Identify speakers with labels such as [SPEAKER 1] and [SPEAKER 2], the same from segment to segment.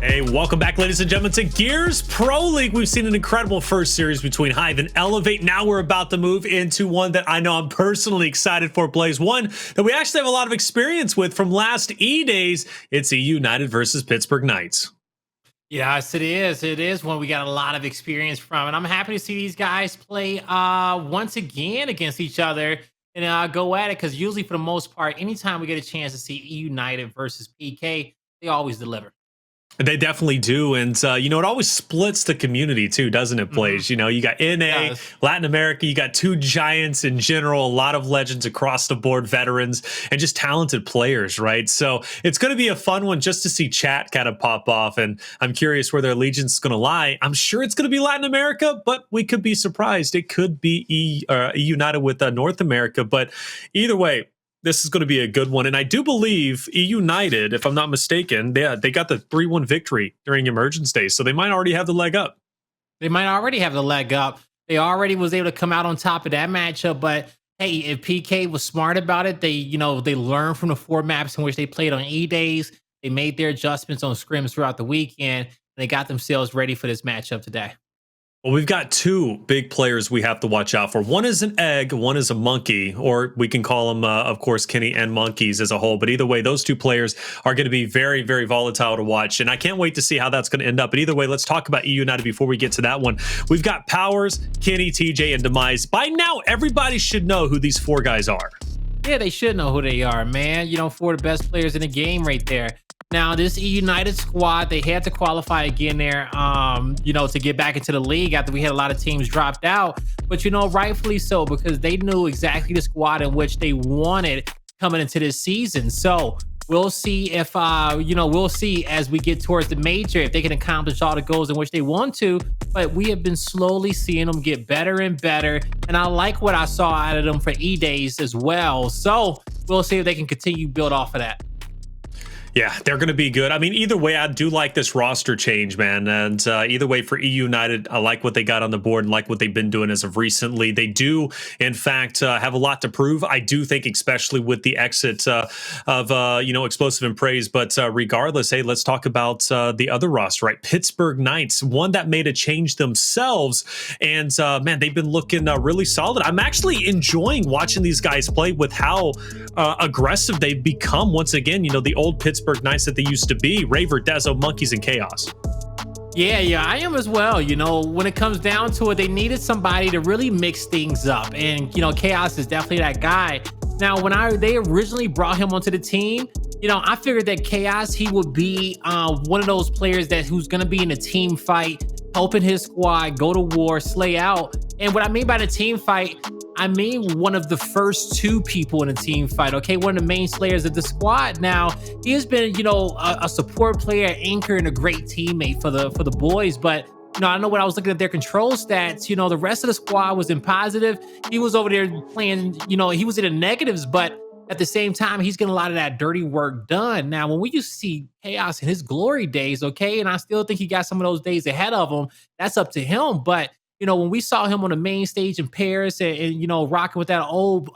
[SPEAKER 1] Hey, welcome back, ladies and gentlemen, to Gears Pro League. We've seen an incredible first series between Hive and Elevate. Now we're about to move into one that I know I'm personally excited for, Blaze. One that we actually have a lot of experience with from last E-Days. It's eUnited versus Pittsburgh Knights.
[SPEAKER 2] Yes, it is. It is one we got a lot of experience from. And I'm happy to see these guys play once again against each other and go at it. Because usually, for the most part, anytime we get a chance to see eUnited versus PK, they always deliver.
[SPEAKER 1] They definitely do. And, you know, it always splits the community, too, doesn't it, Blaze? You know, you got NA, Latin America, you got two giants in general, a lot of legends across the board, veterans, and just talented players, right? So it's going to be a fun one just to see chat kind of pop off. And I'm curious where their allegiance is going to lie. I'm sure it's going to be Latin America, but we could be surprised. It could be eUnited with North America. But either way, this is going to be a good one. And I do believe eUnited, if I'm not mistaken, they got the 3-1 victory during Emergence Day. So they might already have the leg up.
[SPEAKER 2] They might already have the leg up. They already was able to come out on top of that matchup. But hey, if PK was smart about it, they learned from the 4 maps in which they played on E-Days. They made their adjustments on scrims throughout the weekend. And they got themselves ready for this matchup today.
[SPEAKER 1] Well, we've got two big players we have to watch out for. One is an egg, one is a monkey, or we can call them, of course, Kenny and Monkyz as a whole. But either way, those two players are going to be very, very volatile to watch. And I can't wait to see how that's going to end up. But either way, let's talk about eUnited before we get to that one. We've got Powerz, Kenny, TJ, and Demize. By now, everybody should know who these 4 guys are.
[SPEAKER 2] Yeah, they should know who they are, man. 4 of the best players in the game right there. Now, this eUnited squad, they had to qualify again there, to get back into the league after we had a lot of teams dropped out. But, rightfully so, because they knew exactly the squad in which they wanted coming into this season. So we'll see if, we'll see as we get towards the major, if they can accomplish all the goals in which they want to. But we have been slowly seeing them get better and better. And I like what I saw out of them for E-Days as well. So we'll see if they can continue to build off of that.
[SPEAKER 1] Yeah, they're going to be good. I mean, either way, I do like this roster change, man. And either way, for eUnited, I like what they got on the board and like what they've been doing as of recently. They do, in fact, have a lot to prove. I do think, especially with the exit of Explosive and Praise. But regardless, hey, let's talk about the other roster, right? Pittsburgh Knights, one that made a change themselves. And, man, they've been looking really solid. I'm actually enjoying watching these guys play with how aggressive they've become. Once again, the old Pittsburgh Knights that they used to be, Raver, Dezo, Monkyz, and Chaos.
[SPEAKER 2] Yeah, I am as well. When it comes down to it, they needed somebody to really mix things up. And, Chaos is definitely that guy. Now, when they originally brought him onto the team, I figured that Chaos, he would be one of those players who's going to be in a team fight, helping his squad go to war, slay out. And what I mean by the team fight, I mean one of the first 2 people in a team fight, okay? One of the main slayers of the squad. Now, he has been, a support player, anchor, and a great teammate for the boys. But, I know when I was looking at their control stats, the rest of the squad was in positive. He was over there playing, he was in the negatives, but at the same time, he's getting a lot of that dirty work done. Now, when we used to see Chaos in his glory days, okay, and I still think he got some of those days ahead of him, that's up to him. But, when we saw him on the main stage in Paris and rocking with that old,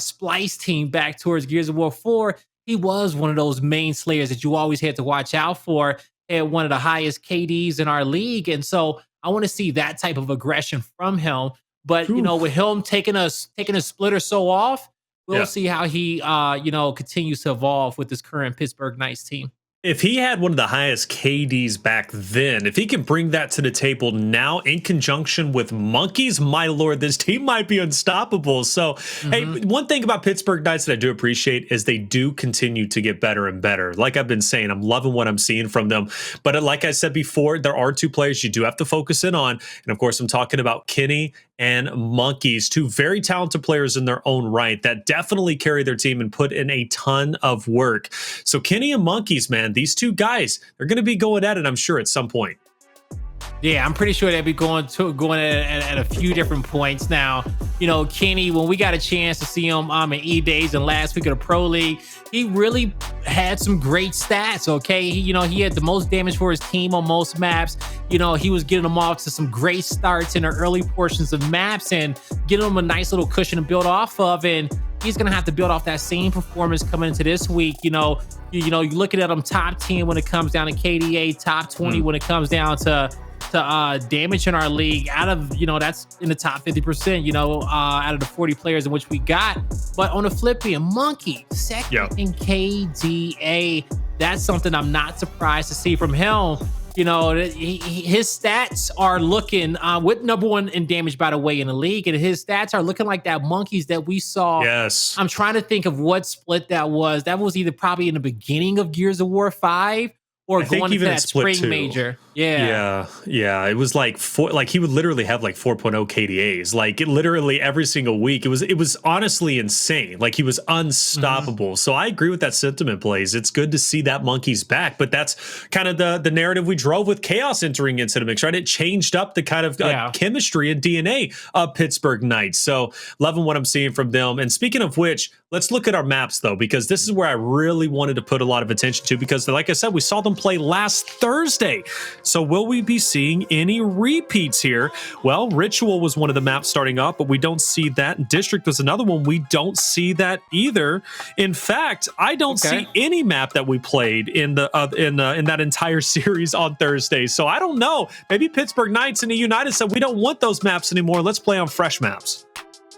[SPEAKER 2] Splice team back towards Gears of War 4, he was one of those main slayers that you always had to watch out for, at one of the highest KDs in our league. And so I want to see that type of aggression from him. But, with him taking a split or so off, we'll see how he, continues to evolve with this current Pittsburgh Knights team.
[SPEAKER 1] If he had one of the highest KDs back then, if he can bring that to the table now in conjunction with Monkyz, my lord, this team might be unstoppable. So, hey, one thing about Pittsburgh Knights that I do appreciate is they do continue to get better and better. Like I've been saying, I'm loving what I'm seeing from them. But like I said before, there are 2 players you do have to focus in on. And of course, I'm talking about Kenny and Monkyz, 2 very talented players in their own right that definitely carry their team and put in a ton of work. So Kenny and Monkyz, man, these 2 guys, they're going to be going at it, I'm sure, at some point.
[SPEAKER 2] Yeah, I'm pretty sure they'll be going at a few different points now. Kenny, when we got a chance to see him in E-Days and last week of the Pro League, he really had some great stats. Okay, he had the most damage for his team on most maps. He was getting them off to some great starts in the early portions of maps and getting them a nice little cushion to build off of. And he's gonna have to build off that same performance coming into this week. You're looking at him top 10 when it comes down to KDA, top 20 when it comes down to damage in our league. Out of that's in the top 50%, out of the 40 players in which we got. But on the flip end, Monkyz second in KDA. That's something I'm not surprised to see from him. His stats are looking with #1 in damage, by the way, in the league, and his stats are looking like that Monkyz that we saw.
[SPEAKER 1] Yes,
[SPEAKER 2] I'm trying to think of what split that was. That was either probably in the beginning of Gears of War 5 or going into that spring major.
[SPEAKER 1] Yeah. It was like he would literally have like 4.0 KDAs, like literally every single week. It was honestly insane. Like he was unstoppable. So I agree with that sentiment, Blaze. It's good to see that Monkyz back, but that's kind of the narrative we drove with Chaos entering into the mix, right? It changed up the kind of chemistry and DNA of Pittsburgh Knights. So loving what I'm seeing from them. And speaking of which, let's look at our maps though, because this is where I really wanted to put a lot of attention to, because like I said, we saw them play last Thursday. So will we be seeing any repeats here? Well, Ritual was one of the maps starting up, but we don't see that. District was another one. We don't see that either. In fact, I don't see any map that we played in that entire series on Thursday. So I don't know. Maybe Pittsburgh Knights and eUnited said we don't want those maps anymore. Let's play on fresh maps.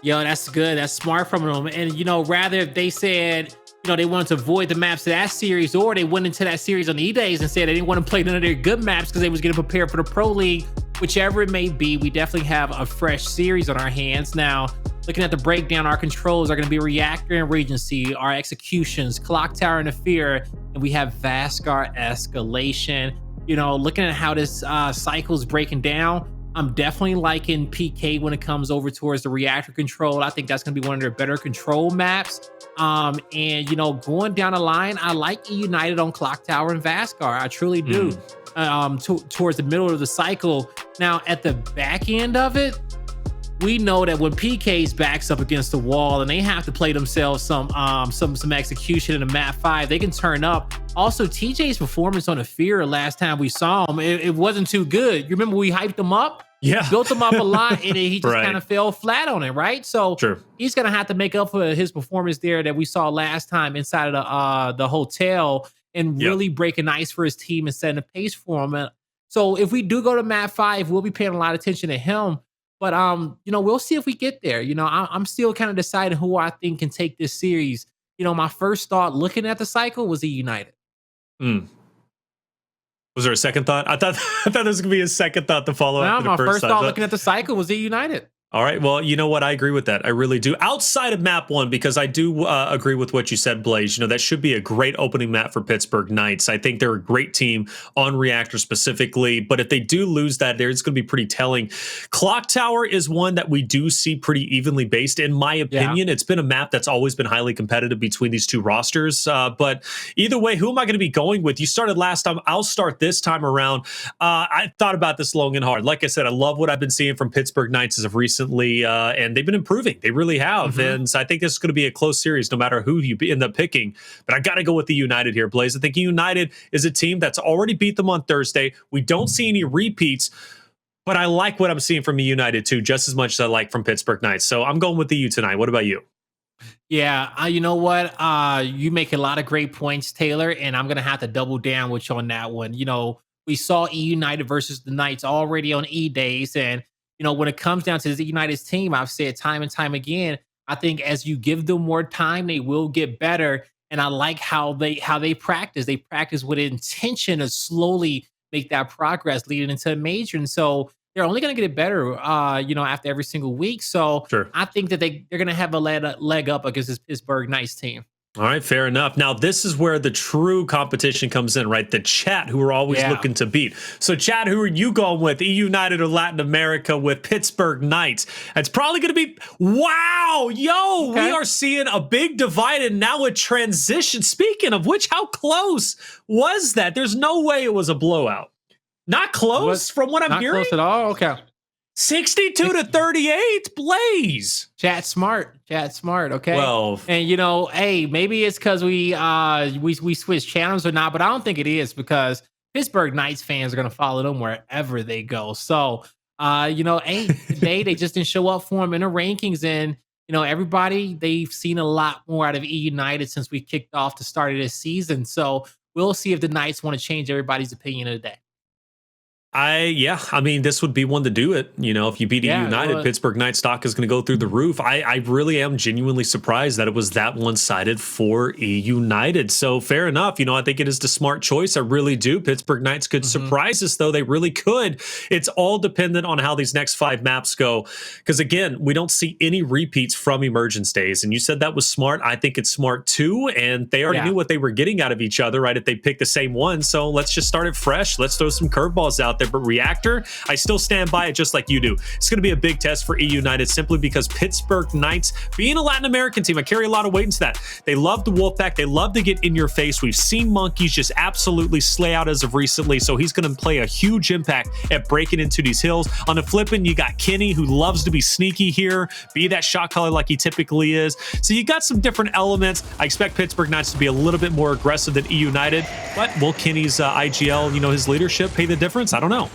[SPEAKER 2] Yo, that's good. That's smart from them. And rather if they said they wanted to avoid the maps of that series, or they went into that series on E-Days and said they didn't want to play none of their good maps because they was getting prepared for the Pro League. Whichever it may be, we definitely have a fresh series on our hands. Now, looking at the breakdown, our controls are going to be Reactor and Regency, our executions, Clocktower and Ephyra, and we have Vasgar Escalation. Looking at how this cycle is breaking down, I'm definitely liking PK when it comes over towards the Reactor control. I think that's going to be one of their better control maps. And going down the line, I like eUnited on Clocktower and Vasgar. I truly do. Towards the middle of the cycle. Now, at the back end of it, we know that when PK's backs up against the wall and they have to play themselves some execution in a map 5, they can turn up. Also, TJ's performance on Ephyra last time we saw him, it wasn't too good. You remember we hyped him up?
[SPEAKER 1] Yeah.
[SPEAKER 2] Built him up a lot, and he just kind of fell flat on it, right? So he's going to have to make up for his performance there that we saw last time inside of the hotel, and really breaking ice for his team and setting a pace for him. So if we do go to map 5, we'll be paying a lot of attention to him. But we'll see if we get there. I'm still kind of deciding who I think can take this series. My first thought looking at the cycle was eUnited.
[SPEAKER 1] Was there a second thought? I thought there was gonna be a second thought to follow up.
[SPEAKER 2] My first thought looking at the cycle was eUnited.
[SPEAKER 1] All right. Well, you know what? I agree with that. I really do. Outside of map 1, because I do agree with what you said, Blaze. That should be a great opening map for Pittsburgh Knights. I think they're a great team on Reactor specifically. But if they do lose that there, it's going to be pretty telling. Clocktower is one that we do see pretty evenly based, in my opinion. It's been a map that's always been highly competitive between these two rosters. But either way, who am I going to be going with? You started last time. I'll start this time around. I thought about this long and hard. Like I said, I love what I've been seeing from Pittsburgh Knights as of recent. And they've been improving. They really have. And so I think this is going to be a close series no matter who you end up picking. But I got to go with the eUnited here, Blaze. I think eUnited is a team that's already beat them on Thursday. We don't see any repeats, but I like what I'm seeing from eUnited too, just as much as I like from Pittsburgh Knights. So I'm going with the U tonight. What about you?
[SPEAKER 2] Yeah, you know what? You make a lot of great points, Taylor, and I'm going to have to double down with you on that one. We saw eUnited versus the Knights already on E-Days, and when it comes down to this United's team, I've said time and time again, I think as you give them more time, they will get better. And I like how they practice. They practice with intention to slowly make that progress leading into a major. And so they're only going to get better, after every single week. So I think that they're going to have a leg up against this Pittsburgh Knights team.
[SPEAKER 1] All right, fair enough. Now, this is where the true competition comes in, right? The chat, who are always looking to beat. So, chat, who are you going with? eUnited or Latin America with Pittsburgh Knights? It's probably going to be, wow, yo, we are seeing a big divide and now a transition. Speaking of which, how close was that? There's no way it was a blowout. Not close from what I'm
[SPEAKER 2] not
[SPEAKER 1] hearing.
[SPEAKER 2] close at all. Okay.
[SPEAKER 1] 62 to 38, Blaze.
[SPEAKER 2] Chat smart. Okay.
[SPEAKER 1] Well,
[SPEAKER 2] and hey, maybe it's because we switched channels or not, but I don't think it is because Pittsburgh Knights fans are gonna follow them wherever they go. So, hey, today they just didn't show up for them in the rankings, and everybody, they've seen a lot more out of eUnited since we kicked off the start of this season. So we'll see if the Knights want to change everybody's opinion of the day.
[SPEAKER 1] I mean, this would be one to do it. If you beat eUnited, Pittsburgh Knights stock is going to go through the roof. I really am genuinely surprised that it was that one-sided for eUnited. So fair enough. I think it is the smart choice. I really do. Pittsburgh Knights could surprise us, though. They really could. It's all dependent on how these next 5 maps go. Because again, we don't see any repeats from Emergence Days. And you said that was smart. I think it's smart too. And they already knew what they were getting out of each other, right? If they picked the same one. So let's just start it fresh. Let's throw some curveballs out there. But Reactor, I still stand by it just like you do. It's going to be a big test for eUnited simply because Pittsburgh Knights, being a Latin American team, I carry a lot of weight into that. They love the Wolfpack. They love to get in your face. We've seen Monkyz just absolutely slay out as of recently, so he's going to play a huge impact at breaking into these hills. On the flipping, you got Kenny, who loves to be sneaky here, be that shot caller like he typically is. So you got some different elements. I expect Pittsburgh Knights to be a little bit more aggressive than eUnited, but will Kenny's IGL, his leadership pay the difference? I don't know.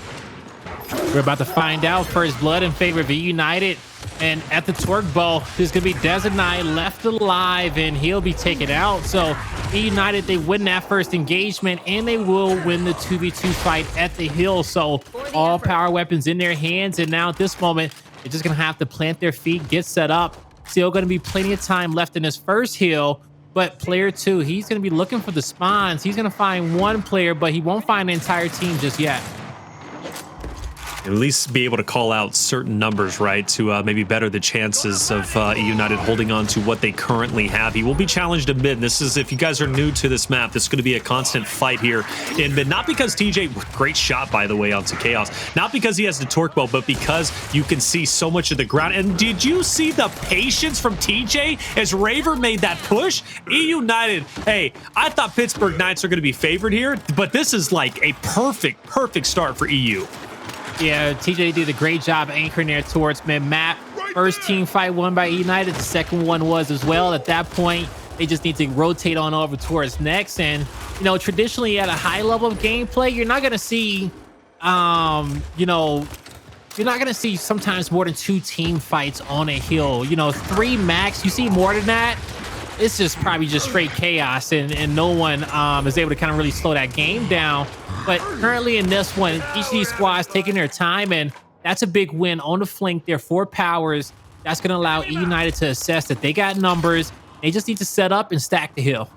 [SPEAKER 2] We're about to find out. First blood in favor of eUnited. And at the Torque Bow, there's going to be Dezonide left alive, and he'll be taken out. So eUnited, they win that first engagement, and they will win the 2v2 fight at the hill. So all power weapons in their hands. And now at this moment, they're just going to have to plant their feet, get set up. Still going to be plenty of time left in this first hill. But player 2, he's going to be looking for the spawns. He's going to find one player, but he won't find the entire team just yet.
[SPEAKER 1] At least be able to call out certain numbers, right, to maybe better the chances of eUnited holding on to what they currently have. He will be challenged in mid. This is, if you guys are new to this map, this is going to be a constant fight here in mid. Not because TJ, great shot, by the way, onto Chaos. Not because he has the torque bow, but because you can see so much of the ground. And did you see the patience from TJ as Raver made that push? eUnited, hey, I thought Pittsburgh Knights are going to be favored here, but this is like a perfect start for EU.
[SPEAKER 2] Yeah, TJ did a great job anchoring there towards mid-map. First team fight won by eUnited. The second one was as well. At that point, they just need to rotate on over towards next. And, traditionally at a high level of gameplay, you're not going to see, you're not going to see sometimes more than 2 team fights on a hill. 3 max. You see more than that, it's just probably just straight chaos, and no one is able to kind of really slow that game down. But currently in this one, each of these squads taking their time, and that's a big win on the flank there for Powerz. That's going to allow eUnited to assess that they got numbers. They just need to set up and stack the hill.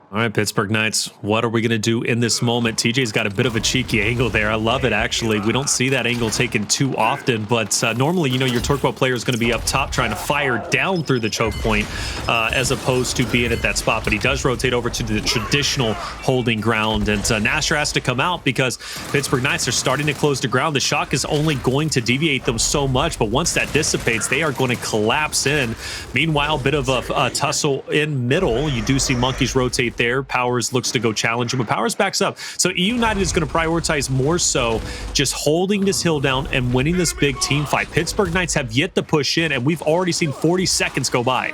[SPEAKER 1] All right, Pittsburgh Knights, what are we going to do in this moment? TJ's got a bit of a cheeky angle there. I love it, actually. We don't see that angle taken too often, but normally, your torque bow player is going to be up top trying to fire down through the choke point as opposed to being at that spot, but he does rotate over to the traditional holding ground, and Nasher has to come out because Pittsburgh Knights are starting to close the ground. The shock is only going to deviate them so much, but once that dissipates, they are going to collapse in. Meanwhile, bit of a tussle in middle. You do see Monkyz rotate there. Powerz looks to go challenge him, but Powerz backs up. So eUnited is going to prioritize more so just holding this hill down and winning this big team fight. Pittsburgh Knights have yet to push in, and we've already seen 40 seconds go by.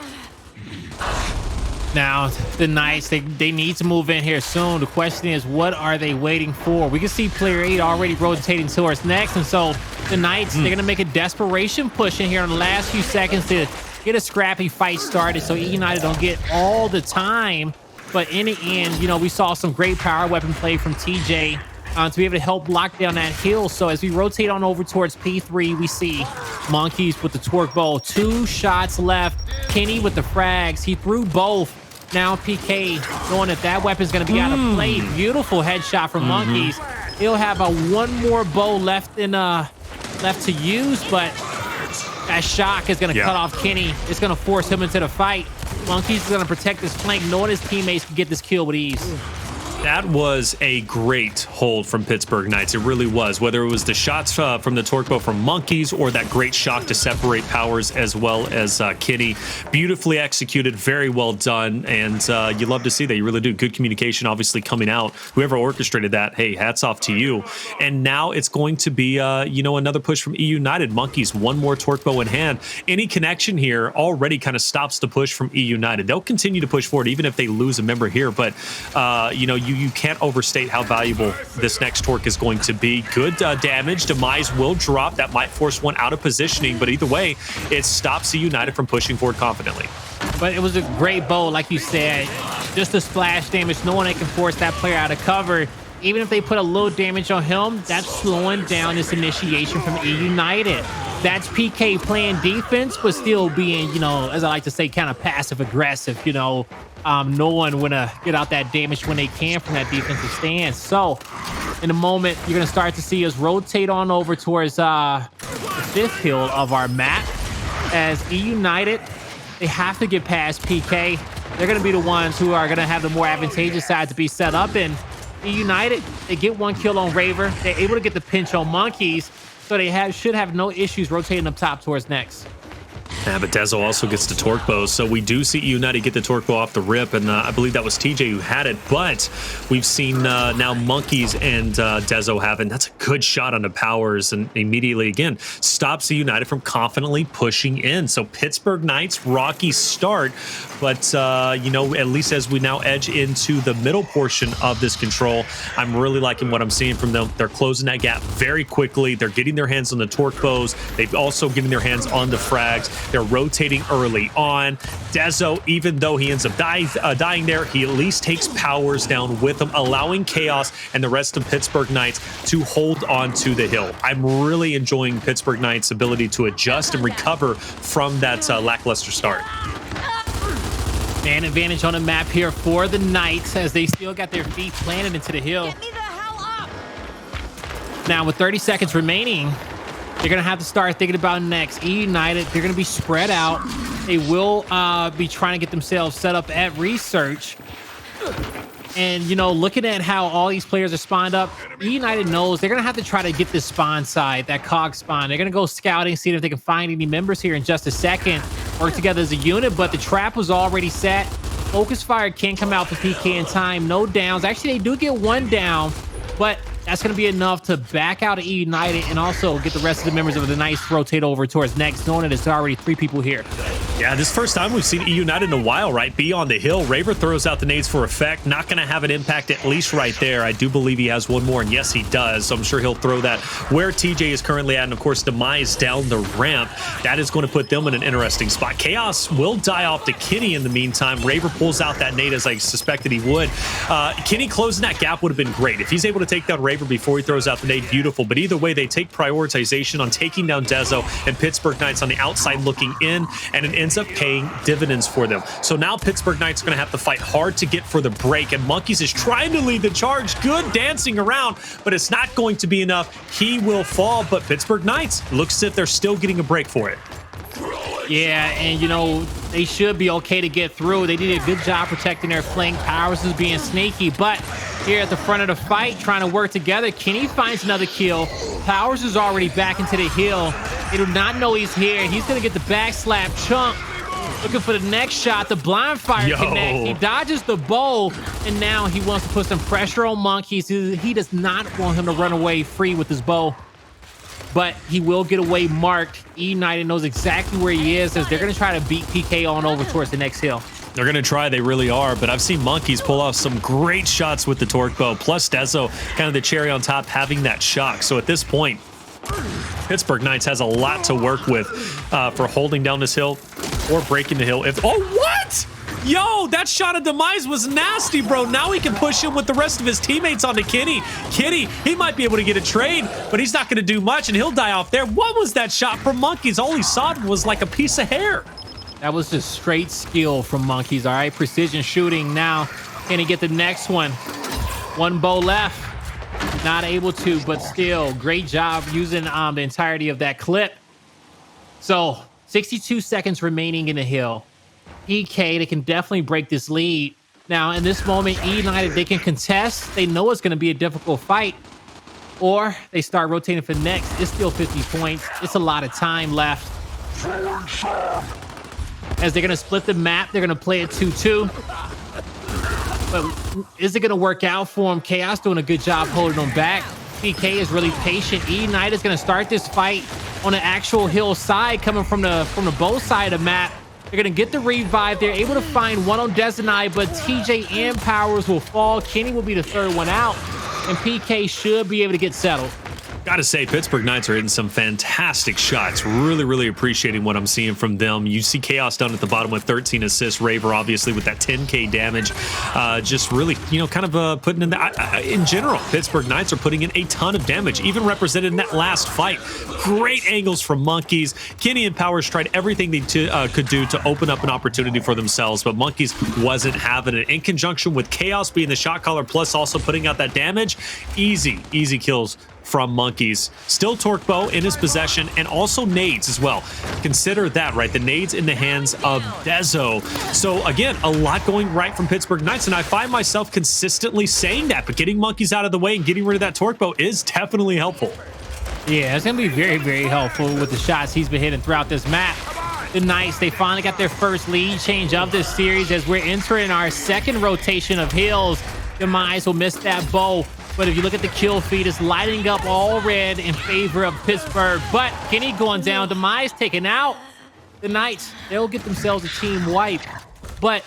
[SPEAKER 2] Now, the Knights, they need to move in here soon. The question is, what are they waiting for? We can see player 8 already rotating towards next, and so the Knights, they're going to make a desperation push in here in the last few seconds to get a scrappy fight started so eUnited don't get all the time. But in the end, we saw some great power weapon play from TJ to be able to help lock down that hill. So as we rotate on over towards P3, we see Monkyz with the torque bow. 2 shots left. Kenny with the frags. He threw both. Now PK knowing that weapon's going to be out of play. Beautiful headshot from Monkyz. He'll have one more bow left to use, but that shock is going to cut off Kenny. It's going to force him into the fight. Monkyz is going to protect his flank, knowing his teammates can get this kill with ease.
[SPEAKER 1] That was a great hold from Pittsburgh Knights. It really was. Whether it was the shots from the torque bow from Monkyz or that great shock to separate Powerz as well as Kitty. Beautifully executed, very well done, and you love to see that. You really do. Good communication, obviously, coming out. Whoever orchestrated that, hey, hats off to you. And now it's going to be, another push from eUnited. Monkyz, one more torque bow in hand. Any connection here already kind of stops the push from eUnited. They'll continue to push forward even if they lose a member here, but, you can't overstate how valuable this next torque is going to be. Good damage. Demize will drop. That might force one out of positioning, but either way, it stops eUnited from pushing forward confidently.
[SPEAKER 2] But it was a great bow, like you said. Just a splash damage. No one that can force that player out of cover. Even if they put a little damage on him, that's slowing down this initiation from eUnited. That's PK playing defense, but still being, as I like to say, kind of passive aggressive, no one want to get out that damage when they can from that defensive stance. So in a moment, you're going to start to see us rotate on over towards the fifth hill of our map. As eUnited, they have to get past PK. They're going to be the ones who are going to have the more advantageous side to be set up. And eUnited, they get one kill on Raver. They're able to get the pinch on Monkyz. So they should have no issues rotating up top towards next.
[SPEAKER 1] Yeah, but Dezo also gets the torque bow, so we do see eUnited get the torque bow off the rip, and I believe that was TJ who had it, but we've seen now Monkyz and Dezo have it. That's a good shot on the Powerz, and immediately, again, stops eUnited from confidently pushing in. So Pittsburgh Knights, rocky start, but, at least as we now edge into the middle portion of this control, I'm really liking what I'm seeing from them. They're closing that gap very quickly. They're getting their hands on the torque bows. They've also getting their hands on the frags. They're rotating early on. Dezo, even though he ends up dying there, he at least takes Powerz down with him, allowing Chaos and the rest of Pittsburgh Knights to hold on to the hill. I'm really enjoying Pittsburgh Knights' ability to adjust and recover from that lackluster start.
[SPEAKER 2] Man advantage on the map here for the Knights as they still got their feet planted into the hill.
[SPEAKER 3] Get me the hell up!
[SPEAKER 2] Now with 30 seconds remaining, they're going to have to start thinking about next. eUnited, they're going to be spread out. They will be trying to get themselves set up at research. And, looking at how all these players are spawned up, eUnited knows they're going to have to try to get this spawn side, that cog spawn. They're going to go scouting, see if they can find any members here in just a second. Work together as a unit, but the trap was already set. Focus fire can come out for PK in time. No downs. Actually, they do get one down, but that's going to be enough to back out of eUnited and also get the rest of the members of the Knights rotate over towards next, knowing that there's already 3 people here.
[SPEAKER 1] Yeah, this first time we've seen eUnited in a while, right? Be on the hill. Raver throws out the nades for effect. Not going to have an impact, at least right there. I do believe he has one more, and yes, he does. So I'm sure he'll throw that where TJ is currently at. And, of course, Demize down the ramp. That is going to put them in an interesting spot. Chaos will die off to Kitty in the meantime. Raver pulls out that nade as I suspected he would. Kitty closing that gap would have been great. If he's able to take down Raver before he throws out the nade, beautiful. But either way, they take prioritization on taking down Dezo and Pittsburgh Knights on the outside looking in, and it ends up paying dividends for them. So now Pittsburgh Knights are going to have to fight hard to get for the break, and Monkyz is trying to lead the charge. Good dancing around, but it's not going to be enough. He will fall, but Pittsburgh Knights looks as if they're still getting a break for it.
[SPEAKER 2] Yeah, and they should be okay to get through. They did a good job protecting their flank. Powerz is being sneaky, but here at the front of the fight, trying to work together, Kenny finds another kill. Powerz is already back into the hill. They do not know he's here. He's going to get the back slap. Chunk looking for the next shot. The blind fire connect. He dodges the bow, and now he wants to put some pressure on Monkyz. He does not want him to run away free with his bow, but he will get away marked. eUnited knows exactly where he is, as they're going to try to beat PK on over towards the next hill.
[SPEAKER 1] They're going to try. They really are. But I've seen Monkyz pull off some great shots with the torque bow, plus Dezo, kind of the cherry on top, having that shock. So at this point, Pittsburgh Knights has a lot to work with for holding down this hill or breaking the hill. Oh, what? Yo, that shot of Demise was nasty, bro. Now he can push him with the rest of his teammates onto Kitty. Kitty, he might be able to get a trade, but he's not going to do much, and he'll die off there. What was that shot from Monkyz? All he saw was like a piece of hair.
[SPEAKER 2] That was just straight skill from Monkyz. All right, precision shooting. Now, can he get the next one? One bow left. Not able to, but still, great job using the entirety of that clip. So, 62 seconds remaining in the hill. PK, they can definitely break this lead. Now, in this moment, eUnited, they can contest. They know it's going to be a difficult fight. Or they start rotating for next. It's still 50 points. It's a lot of time left. As they're going to split the map, they're going to play it 2-2. But is it going to work out for them? Chaos doing a good job holding them back. PK is really patient. eUnited is going to start this fight on the actual hill side, coming from the both side of the map. They're going to get the revive. They're able to find one on Dezonide, but TJ and Powerz will fall. Kenny will be the third one out, and PK should be able to get settled.
[SPEAKER 1] Gotta say, Pittsburgh Knights are hitting some fantastic shots. Really, really appreciating what I'm seeing from them. You see Chaos down at the bottom with 13 assists. Raver, obviously, with that 10K damage. Just really, kind of putting in the... in general, Pittsburgh Knights are putting in a ton of damage, even represented in that last fight. Great angles from Monkyz. Kenny and Powerz tried everything they could do to open up an opportunity for themselves, but Monkyz wasn't having it. In conjunction with Chaos being the shot caller, plus also putting out that damage, easy kills from Monkyz. Still Torque Bow in his possession, and also nades as well. Consider that, right? The nades in the hands of Dezo. So again, a lot going right from Pittsburgh Knights, and I find myself consistently saying that, but getting Monkyz out of the way and getting rid of that Torque Bow is definitely helpful.
[SPEAKER 2] Yeah, it's going to be very, very helpful with the shots he's been hitting throughout this map. The Knights, they finally got their first lead change of this series as we're entering our second rotation of hills. Demize will miss that bow. But if you look at the kill feed, it's lighting up all red in favor of Pittsburgh. But Kenny going down, Demize taken out. The Knights, they'll get themselves a team wipe. But,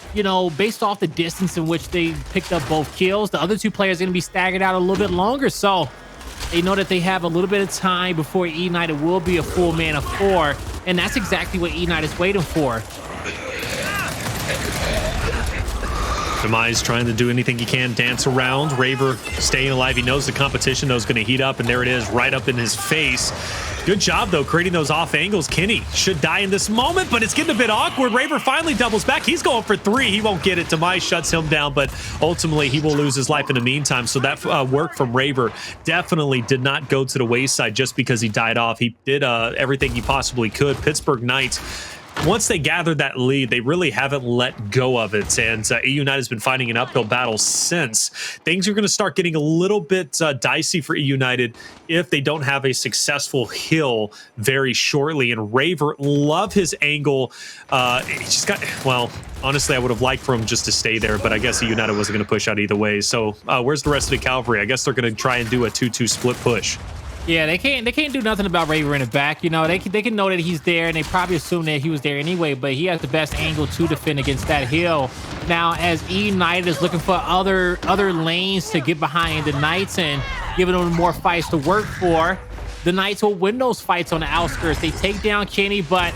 [SPEAKER 2] based off the distance in which they picked up both kills, the other two players are going to be staggered out a little bit longer. So they know that they have a little bit of time before eUnited will be a full man of 4. And that's exactly what eUnited is waiting for.
[SPEAKER 1] Demize trying to do anything he can, dance around. Raver staying alive. He knows the competition, though, is going to heat up, and there it is, right up in his face. Good job, though, creating those off angles. Kenny should die in this moment, but it's getting a bit awkward. Raver finally doubles back. He's going for 3. He won't get it. Demize shuts him down, but ultimately he will lose his life in the meantime. So that work from Raver definitely did not go to the wayside just because he died off. He did everything he possibly could. Pittsburgh Knights, once they gathered that lead, they really haven't let go of it. And eUnited has been fighting an uphill battle since. Things are going to start getting a little bit dicey for eUnited if they don't have a successful hill very shortly. And Raver, love his angle. He just got, well, honestly, I would have liked for him just to stay there, but I guess eUnited wasn't going to push out either way. So where's the rest of the cavalry? I guess they're going to try and do a 2-2 split push.
[SPEAKER 2] Yeah, they can't do nothing about Raver in the back. They can know that he's there, and they probably assume that he was there anyway, but he has the best angle to defend against that hill. Now, as eUnited is looking for other lanes to get behind the Knights and giving them more fights to work for, the Knights will win those fights on the outskirts. They take down Kenny, but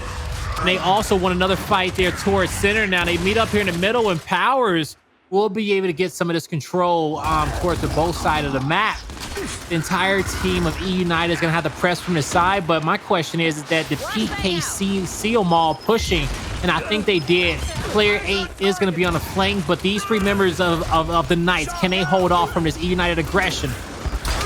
[SPEAKER 2] they also want another fight there towards center. Now, they meet up here in the middle, and Powerz will be able to get some of this control towards the both side of the map. The entire team of eUnited is going to have to press from the side, but my question is that the PKC see them all pushing, and I think they did. Player 8 is going to be on the flank, but these 3 members of the Knights, can they hold off from this eUnited aggression?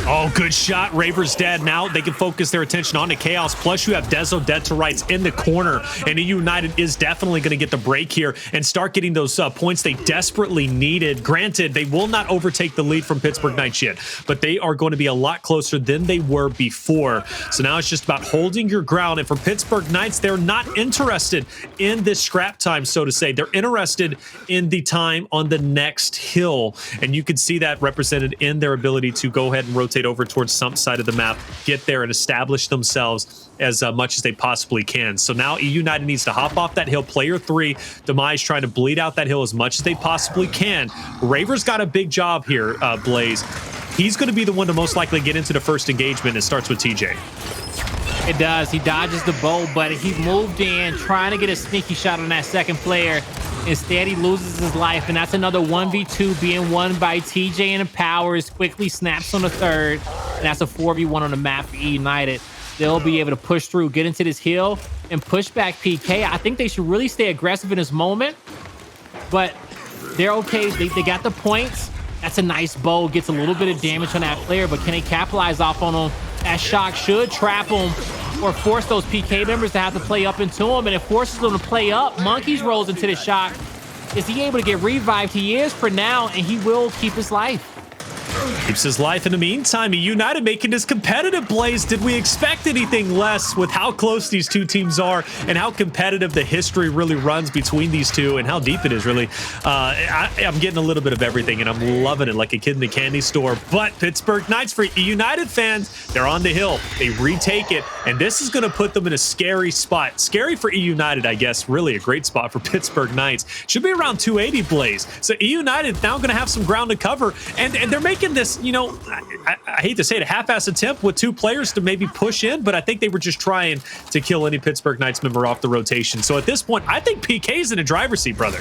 [SPEAKER 1] Oh, good shot. Raver's dead. Now they can focus their attention on the Chaos. Plus, you have Dezo dead to rights in the corner. And eUnited is definitely going to get the break here and start getting those points they desperately needed. Granted, they will not overtake the lead from Pittsburgh Knights yet, but they are going to be a lot closer than they were before. So now it's just about holding your ground. And for Pittsburgh Knights, they're not interested in this scrap time, so to say. They're interested in the time on the next hill. And you can see that represented in their ability to go ahead and rotate over towards some side of the map, get there and establish themselves as much as they possibly can. So now eUnited needs to hop off that hill. Player 3, Demize trying to bleed out that hill as much as they possibly can. Raver's got a big job here, Blaze. He's going to be the one to most likely get into the first engagement. It starts with TJ.
[SPEAKER 2] It does. He dodges the bow, but he moved in trying to get a sneaky shot on that second player. Instead, he loses his life, and that's another 1v2 being won by TJ and Powerz. Quickly snaps on the third, and that's a 4v1 on the map for eUnited. They'll be able to push through, get into this hill, and push back PK. I think they should really stay aggressive in this moment, but they're okay. They got the points. That's a nice bow. Gets a little bit of damage on that player, but can they capitalize off on him? That shock should trap him or force those PK members to have to play up into him, and it forces them to play up. Monkyz rolls into the shock. Is he able to get revived? He is for now, and he will keep his life.
[SPEAKER 1] Keeps his life. In the meantime, eUnited making this competitive, Blaze. Did we expect anything less with how close these two teams are and how competitive the history really runs between these two and how deep it is, really? I'm getting a little bit of everything, and I'm loving it like a kid in the candy store. But Pittsburgh Knights, for eUnited fans, they're on the hill. They retake it, and this is going to put them in a scary spot. Scary for eUnited, I guess. Really a great spot for Pittsburgh Knights. Should be around 280, Blaze. So eUnited now going to have some ground to cover, and they're making this, you know, I hate to say it, a half-ass attempt with two players to maybe push in, but I think they were just trying to kill any Pittsburgh Knights member off the rotation. So at this point, I think PK's in a driver's seat, brother.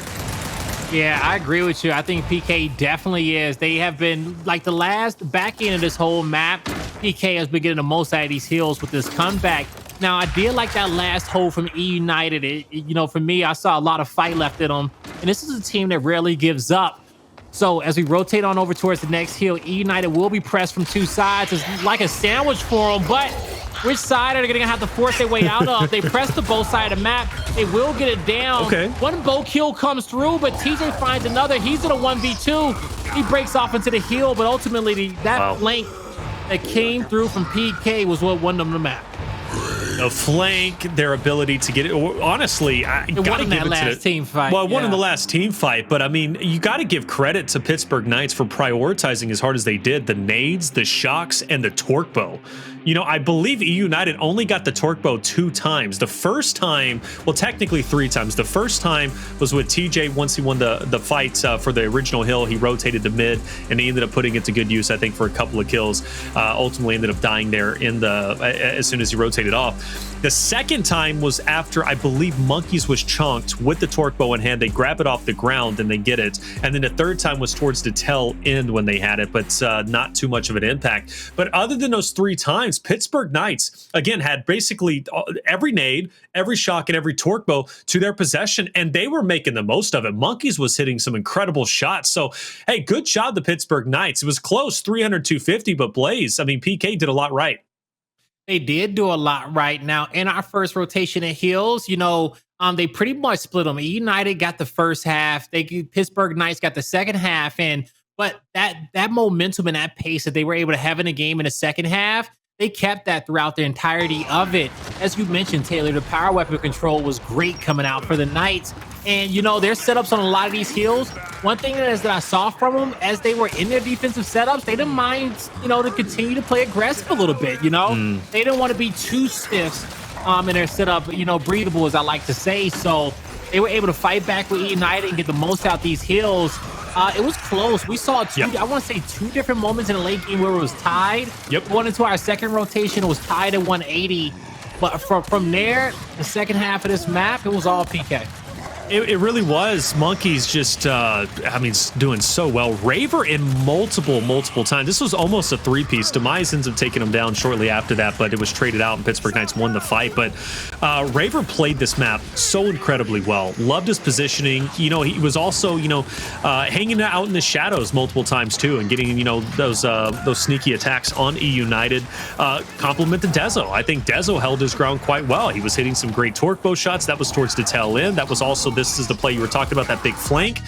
[SPEAKER 2] Yeah, I agree with you. I think PK definitely is. They have been, like, the last back end of this whole map, PK has been getting the most out of these hills with this comeback. Now, I did like that last hold from eUnited. You know, for me, I saw a lot of fight left in them, and this is a team that rarely gives up. So as we rotate on over towards the next hill, eUnited will be pressed from two sides. It's like a sandwich for them, but which side are they going to have to force their way out of? They press the both side of the map. They will get it down.
[SPEAKER 1] Okay.
[SPEAKER 2] One bow kill comes through, but TJ finds another. He's in a 1v2. He breaks off into the hill, but ultimately that flank that came through from PK was what won them the map.
[SPEAKER 1] A flank, their ability to get it. Honestly, I gotta give it to the
[SPEAKER 2] team fight.
[SPEAKER 1] Well, one in the last team fight, but I mean, you got to give credit to Pittsburgh Knights for prioritizing as hard as they did the nades, the shocks, and the torque bow. You know, I believe eUnited only got the torque bow 2 times. The first time, well, technically 3 times. The first time was with TJ once he won the fight for the original hill. He rotated to mid, and he ended up putting it to good use, I think, for a couple of kills. Ultimately ended up dying there in the as soon as he rotated off. The second time was after, I believe, Monkyz was chunked with the torque bow in hand. They grab it off the ground and they get it. And then the third time was towards the tail end when they had it, but not too much of an impact. But other than those 3 times, Pittsburgh Knights, again, had basically every nade, every shock, and every torque bow to their possession, and they were making the most of it. Monkyz was hitting some incredible shots. So, hey, good job, the Pittsburgh Knights. It was close, 300-250, but Blaze, I mean, PK did a lot right.
[SPEAKER 2] They did do a lot right. Now, in our first rotation at hills, you know, they pretty much split them. eUnited got the first half. Pittsburgh Knights got the second half. But that momentum and that pace that they were able to have in the game in the second half, they kept that throughout the entirety of it. As you mentioned, Taylor, the power weapon control was great coming out for the Knights. And, you know, their setups on a lot of these hills, one thing that I saw from them as they were in their defensive setups, they didn't mind, you know, to continue to play aggressive a little bit, you know? They didn't want to be too stiff in their setup, you know, breathable, as I like to say. So they were able to fight back with eUnited and get the most out these hills. It was close. We saw I want to say 2 different moments in the late game where it was tied. Going into our second rotation, it was tied at 180. But from there, the second half of this map, it was all PK.
[SPEAKER 1] It really was. Monkyz just, I mean, doing so well. Raver in multiple times. This was almost a 3-piece. Demize ends up taking him down shortly after that, but it was traded out and Pittsburgh Knights won the fight. But Raver played this map so incredibly well. Loved his positioning. You know, he was also, you know, hanging out in the shadows multiple times too and getting, you know, those sneaky attacks on eUnited. Compliment to Dezo. I think Dezo held his ground quite well. He was hitting some great torque bow shots. That was towards the tail end. That was also this is the play you were talking about, that big flank.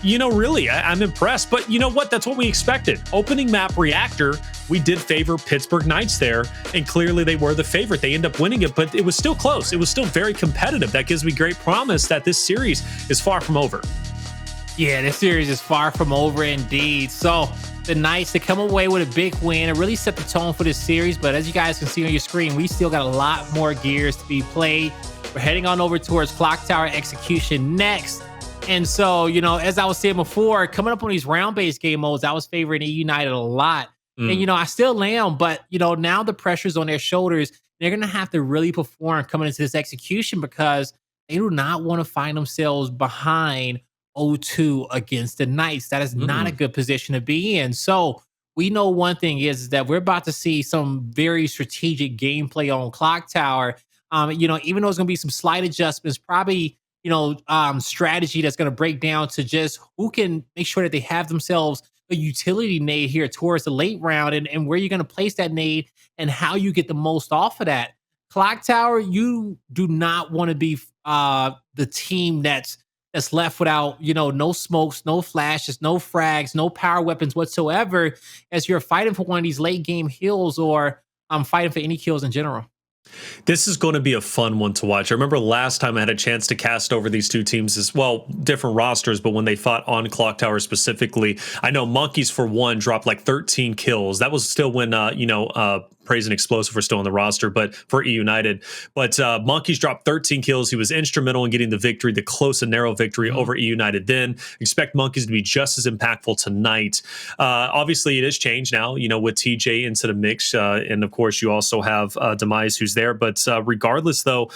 [SPEAKER 1] You know, really, I'm impressed. But you know what? That's what we expected. Opening map Reactor, we did favor Pittsburgh Knights there, and clearly they were the favorite. They end up winning it, but it was still close. It was still very competitive. That gives me great promise that this series is far from over.
[SPEAKER 2] Yeah, this series is far from over indeed. So the Knights to come away with a big win and really set the tone for this series. But as you guys can see on your screen, we still got a lot more gears to be played. We're heading on over towards Clocktower execution next. And so, you know, as I was saying before, coming up on these round-based game modes, I was favoring eUnited a lot. And, you know, I still am, but, you know, now the pressure's on their shoulders. They're going to have to really perform coming into this execution because they do not want to find themselves behind 0-2 against the Knights. That is not a good position to be in. So we know one thing is that we're about to see some very strategic gameplay on Clocktower. You know, even though it's going to be some slight adjustments, probably, you know, strategy that's going to break down to just who can make sure that they have themselves a utility nade here towards the late round and where you're going to place that nade and how you get the most off of that. Clocktower, you do not want to be the team that's that's left without, no smokes, no flashes, no frags, no power weapons whatsoever, as you're fighting for one of these late game kills, or fighting for any kills in general.
[SPEAKER 1] This is going to be a fun one to watch. I remember last time I had a chance to cast over these two teams as well, different rosters, but when they fought on Clocktower specifically, I know Monkyz for one dropped like 13 kills. That was still when, Praise and Explosive were still on the roster, but for eUnited. But Monkyz dropped 13 kills. He was instrumental in getting the victory, the close and narrow victory over eUnited. Then expect Monkyz to be just as impactful tonight. Obviously, it has changed now, with TJ into the mix. And of course, you also have Demize who's there. But regardless, though,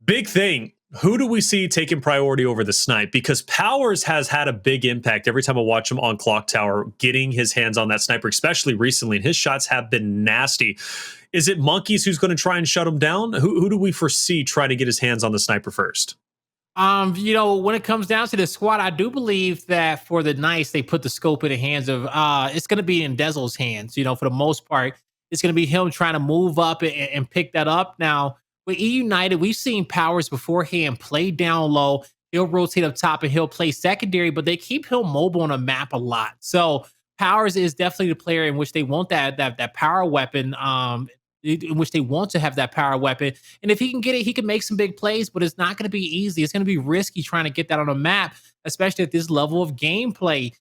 [SPEAKER 1] big thing. Who do we see taking priority over the snipe? Because Powerz has had a big impact every time I watch him on Clocktower, getting his hands on that sniper, especially recently, and his shots have been nasty. Is it Monkyz who's going to try and shut him down? Who do we foresee trying to get his hands on the sniper first?
[SPEAKER 2] When it comes down to the squad, I do believe that for the Knights, they put the scope in the hands of, it's going to be in Dezo's hands, for the most part. It's going to be him trying to move up and pick that up. Now, with eUnited, we've seen Powerz beforehand play down low. He'll rotate up top and he'll play secondary, but they keep him mobile on the map a lot. So Powerz is definitely the player in which they want that power weapon, in which they want to have that power weapon. And if he can get it, he can make some big plays, but it's not going to be easy. It's going to be risky trying to get that on a map, especially at this level of gameplay.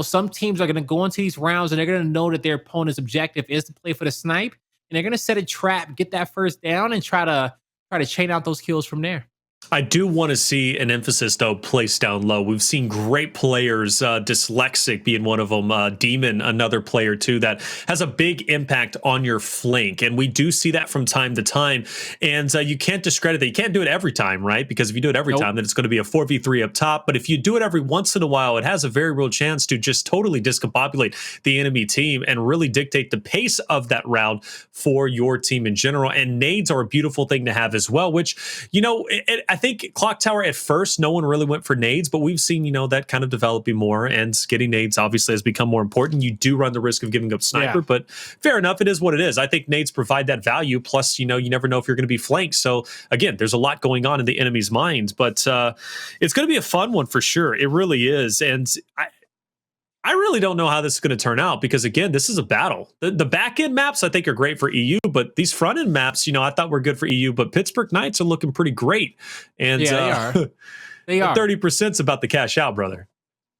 [SPEAKER 2] Some teams are going to go into these rounds and they're going to know that their opponent's objective is to play for the snipe. And they're going to set a trap, get that first down, and try to chain out those kills from there.
[SPEAKER 1] I do want to see an emphasis, though, placed down low. We've seen great players, Dyslexic being one of them, Demon, another player, too, that has a big impact on your flank. And we do see that from time to time. And you can't discredit that. You can't do it every time, right? Because if you do it every time, then it's going to be a 4v3 up top. But if you do it every once in a while, it has a very real chance to just totally discombobulate the enemy team and really dictate the pace of that round for your team in general. And nades are a beautiful thing to have as well, which, I think Clocktower at first, no one really went for nades, but we've seen, that kind of developing more, and getting nades obviously has become more important. You do run the risk of giving up sniper, but fair enough. It is what it is. I think nades provide that value. Plus, you never know if you're going to be flanked. So again, there's a lot going on in the enemy's minds, but it's going to be a fun one for sure. It really is. And I really don't know how this is going to turn out, because again, this is a battle. The back end maps I think are great for EU, but these front end maps, I thought were good for EU, but Pittsburgh Knights are looking pretty great. And
[SPEAKER 2] they are. They are.
[SPEAKER 1] 30% is about to cash out, brother.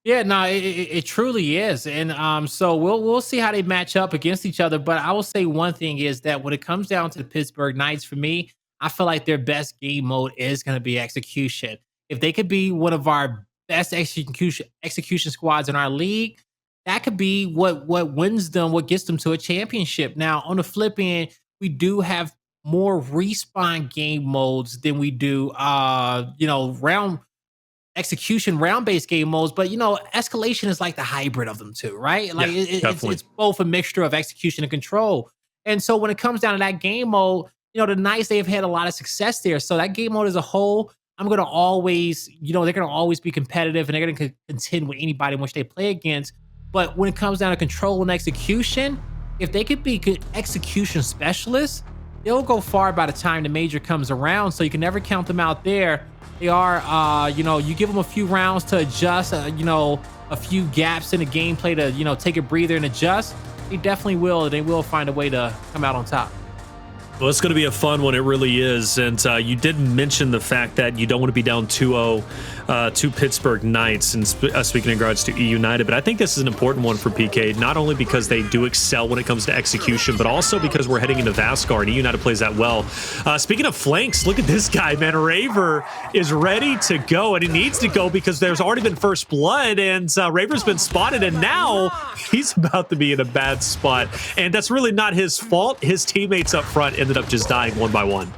[SPEAKER 2] Yeah, no, it truly is. And so we'll see how they match up against each other. But I will say one thing is that when it comes down to the Pittsburgh Knights, for me, I feel like their best game mode is going to be execution. If they could be one of our best execution squads in our league, that could be what wins them, what gets them to a championship. Now, on the flip end, we do have more respawn game modes than we do round based game modes, but Escalation is like the hybrid of them too, right? Like it's both a mixture of execution and control. And so when it comes down to that game mode, the Knights, they've had a lot of success there. So that game mode as a whole, I'm going to always, they're going to always be competitive, and they're going to contend with anybody in which they play against. But when it comes down to control and execution, if they could be good execution specialists, they'll go far by the time the major comes around. So you can never count them out there. They are, you give them a few rounds to adjust, a few gaps in the gameplay to, take a breather and adjust. They definitely will. They will find a way to come out on top.
[SPEAKER 1] Well, it's going to be a fun one. It really is. And you did mention the fact that you don't want to be down 2-0 to Pittsburgh Knights, and speaking in regards to eUnited. But I think this is an important one for PK, not only because they do excel when it comes to execution, but also because we're heading into Vasgar, and eUnited plays that well. Speaking of flanks, look at this guy, man. Raver is ready to go, and he needs to go because there's already been first blood, and Raver's been spotted, and now he's about to be in a bad spot. And that's really not his fault. His teammates up front ended up just dying one by one.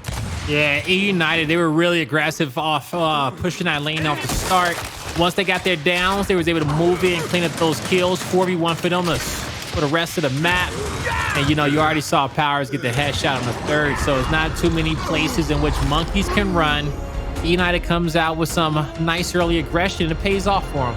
[SPEAKER 2] Yeah, eUnited, they were really aggressive off pushing that lane off the start. Once they got their downs, they was able to move in and clean up those kills. 4v1 for them for the rest of the map. And you already saw Powerz get the headshot on the third, so it's not too many places in which Monkyz can run. eUnited comes out with some nice early aggression, and it pays off for them.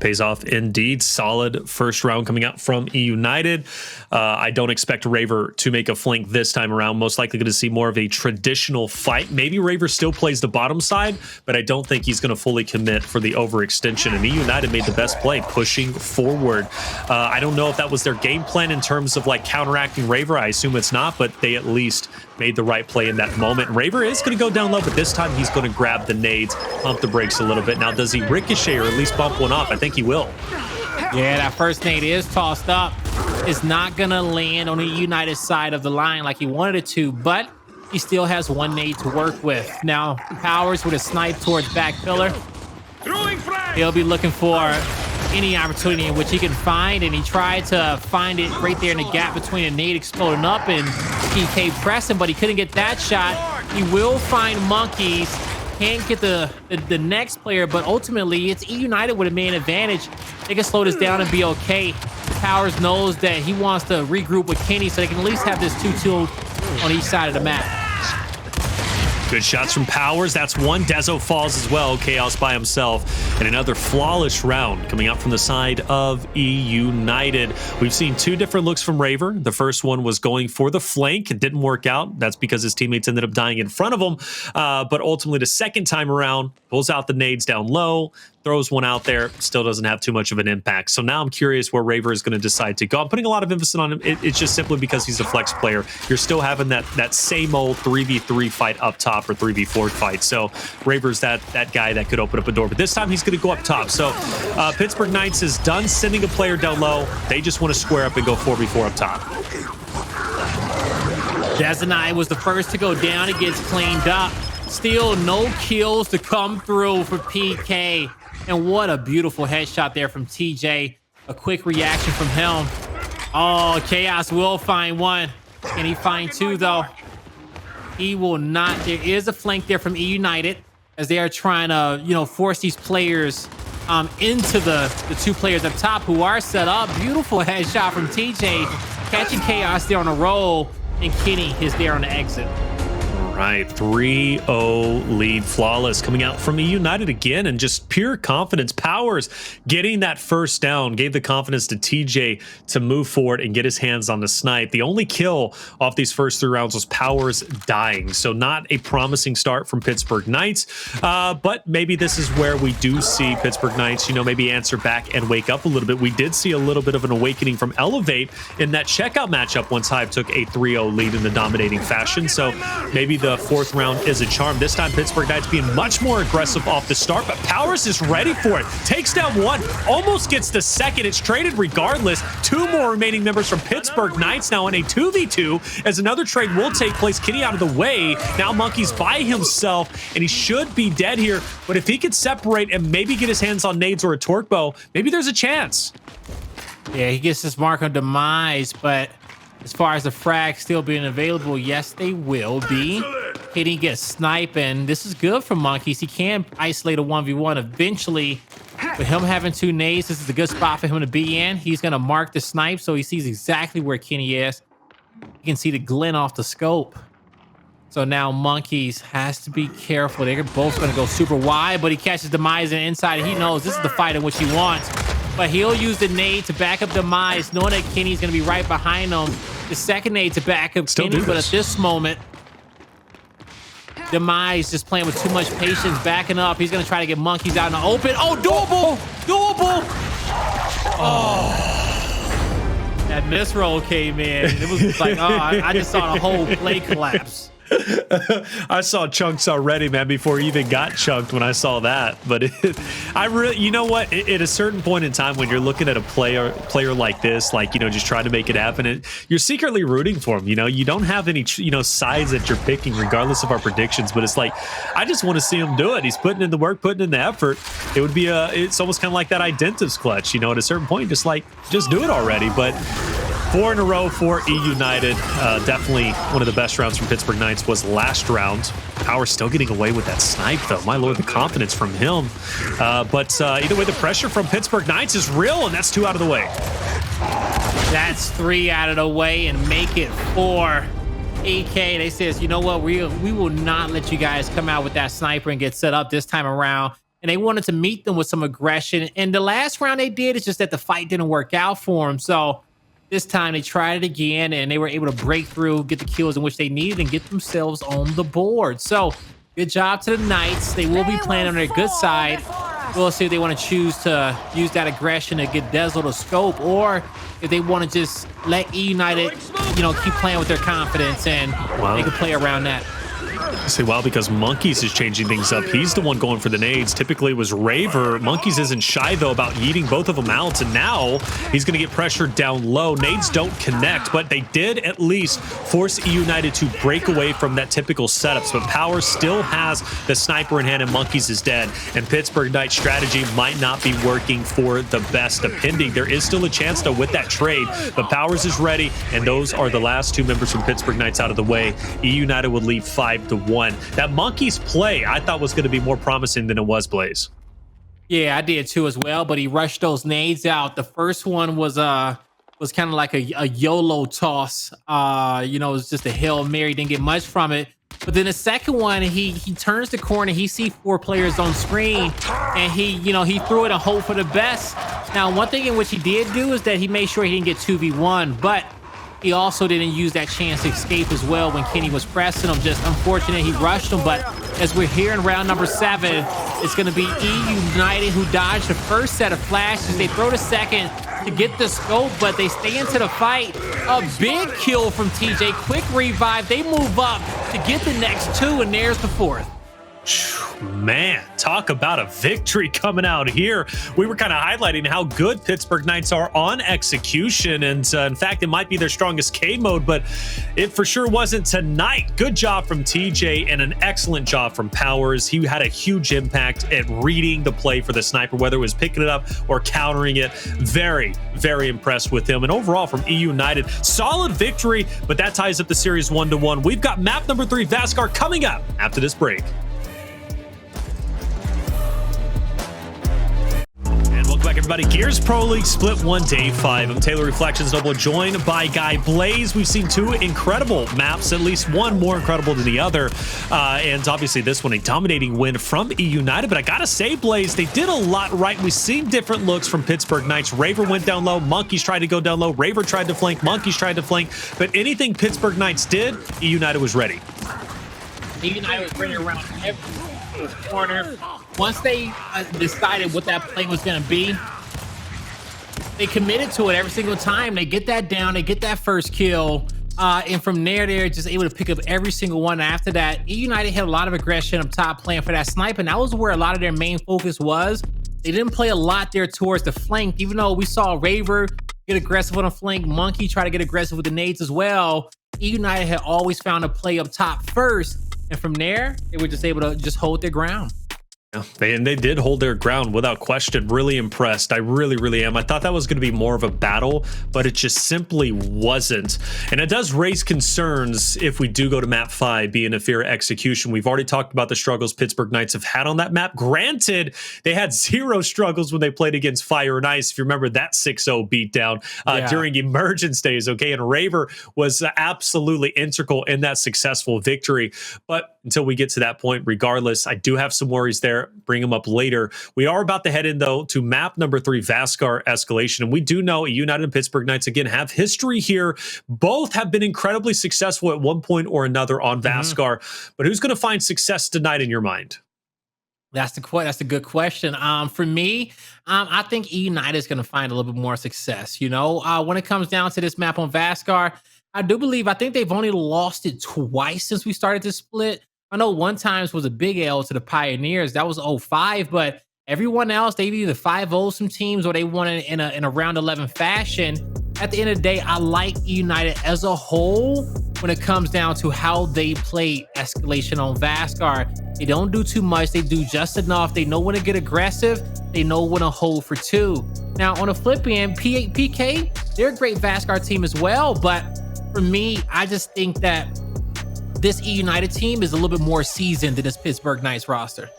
[SPEAKER 1] Pays off indeed. Solid first round coming out from eUnited. I don't expect Raver to make a flank this time around. Most likely going to see more of a traditional fight. Maybe Raver still plays the bottom side, but I don't think he's going to fully commit for the overextension. And eUnited made the best play, pushing forward. I don't know if that was their game plan in terms of like counteracting Raver. I assume it's not, but they at least made the right play in that moment. Raver is going to go down low, but this time he's going to grab the nades, pump the brakes a little bit. Now, does he ricochet or at least bump one off? I think he will.
[SPEAKER 2] Yeah, that first nade is tossed up. It's not going to land on the United side of the line like he wanted it to, but he still has one nade to work with. Now, Powerz with a snipe towards back pillar. He'll be looking for any opportunity in which he can find, and he tried to find it right there in the gap between a nade exploding up and PK pressing, but he couldn't get that shot. He will find Monkyz. Can't get the next player, but ultimately it's eUnited with a main advantage. They can slow this down and be okay. Powerz knows that he wants to regroup with Kenny so they can at least have this 2-2 on each side of the map.
[SPEAKER 1] Good shots from Powerz. That's one. Dezo falls as well. Chaos by himself. And another flawless round coming out from the side of eUnited. We've seen two different looks from Raver. The first one was going for the flank. It didn't work out. That's because his teammates ended up dying in front of him. But ultimately, the second time around, pulls out the nades down low, throws one out there, still doesn't have too much of an impact. So now I'm curious where Raver is going to decide to go. I'm putting a lot of emphasis on him. It's just simply because he's a flex player. You're still having that same old 3v3 fight up top or 3v4 fight. So Raver's that guy that could open up a door. But this time he's going to go up top. So Pittsburgh Knights is done sending a player down low. They just want to square up and go 4v4 up top.
[SPEAKER 2] Dezonide was the first to go down. It gets cleaned up. Still no kills to come through for PK. And what a beautiful headshot there from TJ. A quick reaction from him. Oh, Chaos will find one. Can he find two, though? He will not. There is a flank there from eUnited as they are trying to, force these players into the two players up top who are set up. Beautiful headshot from TJ. Catching Chaos there on a roll. And Kenny is there on the exit.
[SPEAKER 1] Right, 3-0 lead, flawless coming out from eUnited again, and just pure confidence. Powerz getting that first down gave the confidence to TJ to move forward and get his hands on the snipe. The only kill off these first 3 rounds was Powerz dying, so not a promising start from Pittsburgh Knights, but maybe this is where we do see Pittsburgh Knights, maybe answer back and wake up a little bit. We did see a little bit of an awakening from Elevate in that checkout matchup once Hive took a 3-0 lead in the dominating fashion, so maybe the 4th round is a charm. This time Pittsburgh Knights being much more aggressive off the start, but Powerz is ready for it. Takes down one, almost gets the second. It's traded regardless. 2 more remaining members from Pittsburgh Knights now in a 2v2 as another trade will take place. Kenny out of the way. Now Monkyz by himself, and he should be dead here, but if he could separate and maybe get his hands on nades or a torque bow, maybe there's a chance.
[SPEAKER 2] Yeah, he gets his mark on Demize, but as far as the frag still being available, yes, they will be. Kenny gets sniping. This is good for Monkyz. He can isolate a 1v1 eventually. With him having 2 nades, this is a good spot for him to be in. He's going to mark the snipe so he sees exactly where Kenny is. You can see the glint off the scope. So now Monkyz has to be careful. They're both going to go super wide, but he catches Demize on the inside. He knows this is the fight in which he wants. But he'll use the nade to back up Demize, knowing that Kenny's going to be right behind him. The second nade to back up Kenny, but at this moment, Demize just playing with too much patience, backing up. He's going to try to get Monkyz out in the open. Oh, doable! Doable! Oh. That misroll came in. It was like, I just saw the whole play collapse.
[SPEAKER 1] I saw chunks already, man, before he even got chunked when I saw that. But I really, you know what? At a certain point in time when you're looking at a player like this, like, just trying to make it happen, you're secretly rooting for him. You don't have any, sides that you're picking, regardless of our predictions. But it's like, I just want to see him do it. He's putting in the work, putting in the effort. It would be it's almost kind of like that Identives clutch. At a certain point, just do it already. But 4 in a row for eUnited. Definitely one of the best rounds from Pittsburgh Knights was last round. Powerz still getting away with that snipe, though. My lord, the confidence from him. But either way, the pressure from Pittsburgh Knights is real, and that's 2 out of the way.
[SPEAKER 2] That's 3 out of the way and make it 4. AK, they says, you know what? We will not let you guys come out with that sniper and get set up this time around. and they wanted to meet them with some aggression. And the last round they did, it's just that the fight didn't work out for them. So this time they tried it again, and they were able to break through, get the kills in which they needed, and get themselves on the board. So good job to the Knights. They will be playing on their good side. We'll see if they want to choose to use that aggression to get Dezo to scope, or if they want to just let eUnited, keep playing with their confidence and they can play around that.
[SPEAKER 1] I say wow because Monkyz is changing things up. He's the one going for the nades. Typically it was Raver. Monkyz isn't shy though about yeeting both of them out, and now he's going to get pressured down low. Nades don't connect, but they did at least force eUnited to break away from that typical setups. But Powerz still has the sniper in hand, and Monkyz is dead. And Pittsburgh Knights strategy might not be working for the best, depending. There is still a chance though with that trade, but Powerz is ready, and those are the last two members from Pittsburgh Knights out of the way. eUnited would leave 5-1. That Monkyz play I thought was going to be more promising than it was, Blaze.
[SPEAKER 2] Yeah, I did too as well, but he rushed those nades out. The first one was kind of like a YOLO toss. It was just a Hail Mary, didn't get much from it. But then the second one, he turns the corner, he sees 4 players on screen, and he threw it and hope for the best. Now, one thing in which he did do is that he made sure he didn't get 2v1, but he also didn't use that chance to escape as well when Kenny was pressing him. Just unfortunate he rushed him, but as we're here in round number 7, it's going to be eUnited who dodged the first set of flashes. They throw the second to get the scope, but they stay into the fight. A big kill from TJ, quick revive. They move up to get the next 2, and there's the 4th.
[SPEAKER 1] Man, talk about a victory coming out here. We were kind of highlighting how good Pittsburgh Knights are on execution, and in fact, it might be their strongest K mode, but it for sure wasn't tonight. Good job from TJ and an excellent job from Powerz. He had a huge impact at reading the play for the sniper, whether it was picking it up or countering it. Very, very impressed with him. And overall from eUnited, solid victory, but that ties up the series 1-1. We've got map number 3, Vasgar, coming up after this break. Welcome back, everybody. Gears Pro League Split 1, Day 5. I'm Taylor Reflections Noble, joined by Guy Blaze. We've seen 2 incredible maps, at least one more incredible than the other. And obviously this one, a dominating win from eUnited. But I gotta say, Blaze, they did a lot right. We've seen different looks from Pittsburgh Knights. Raver went down low. Monkyz tried to go down low. Raver tried to flank. Monkyz tried to flank. But anything Pittsburgh Knights did, eUnited was ready.
[SPEAKER 2] eUnited was bringing around every corner. Once they decided what that play was going to be, they committed to it every single time. They get that down, they get that first kill, and from there, they're just able to pick up every single one. After that, eUnited had a lot of aggression up top playing for that sniper, and that was where a lot of their main focus was. They didn't play a lot there towards the flank, even though we saw Raver get aggressive on the flank, Monkyz try to get aggressive with the nades as well. eUnited had always found a play up top first, and from there, they were just able to just hold their ground.
[SPEAKER 1] Yeah, they did hold their ground without question. Really impressed. I really am. I thought that was going to be more of a battle, but it just simply wasn't. And it does raise concerns if we do go to map 5, being Ephyra execution. We've already talked about the struggles Pittsburgh Knights have had on that map. Granted, they had 0 struggles when they played against Fire and Ice. If you remember that 6-0 beatdown during emergence days, okay? And Raver was absolutely integral in that successful victory. But until we get to that point, regardless, I do have some worries there. Bring them up later. We are about to head in, though, to map number 3, Vasgar Escalation. And we do know eUnited and Pittsburgh Knights, again, have history here. Both have been incredibly successful at one point or another on Vasgar. But who's going to find success tonight in your mind?
[SPEAKER 2] That's a good question. For me, I think eUnited is going to find a little bit more success. When it comes down to this map on Vasgar, I think they've only lost it twice since we started this split. I know one times was a big L to the Pioneers. That was 0-5, but everyone else, they've either 5-0 some teams or they won it in a round 11 fashion. At the end of the day, I like eUnited as a whole when it comes down to how they play Escalation on Vasgar. They don't do too much. They do just enough. They know when to get aggressive. They know when to hold for 2. Now, on the flip end, PK, they're a great Vasgar team as well, but for me, I just think that this eUnited team is a little bit more seasoned than this Pittsburgh Knights roster.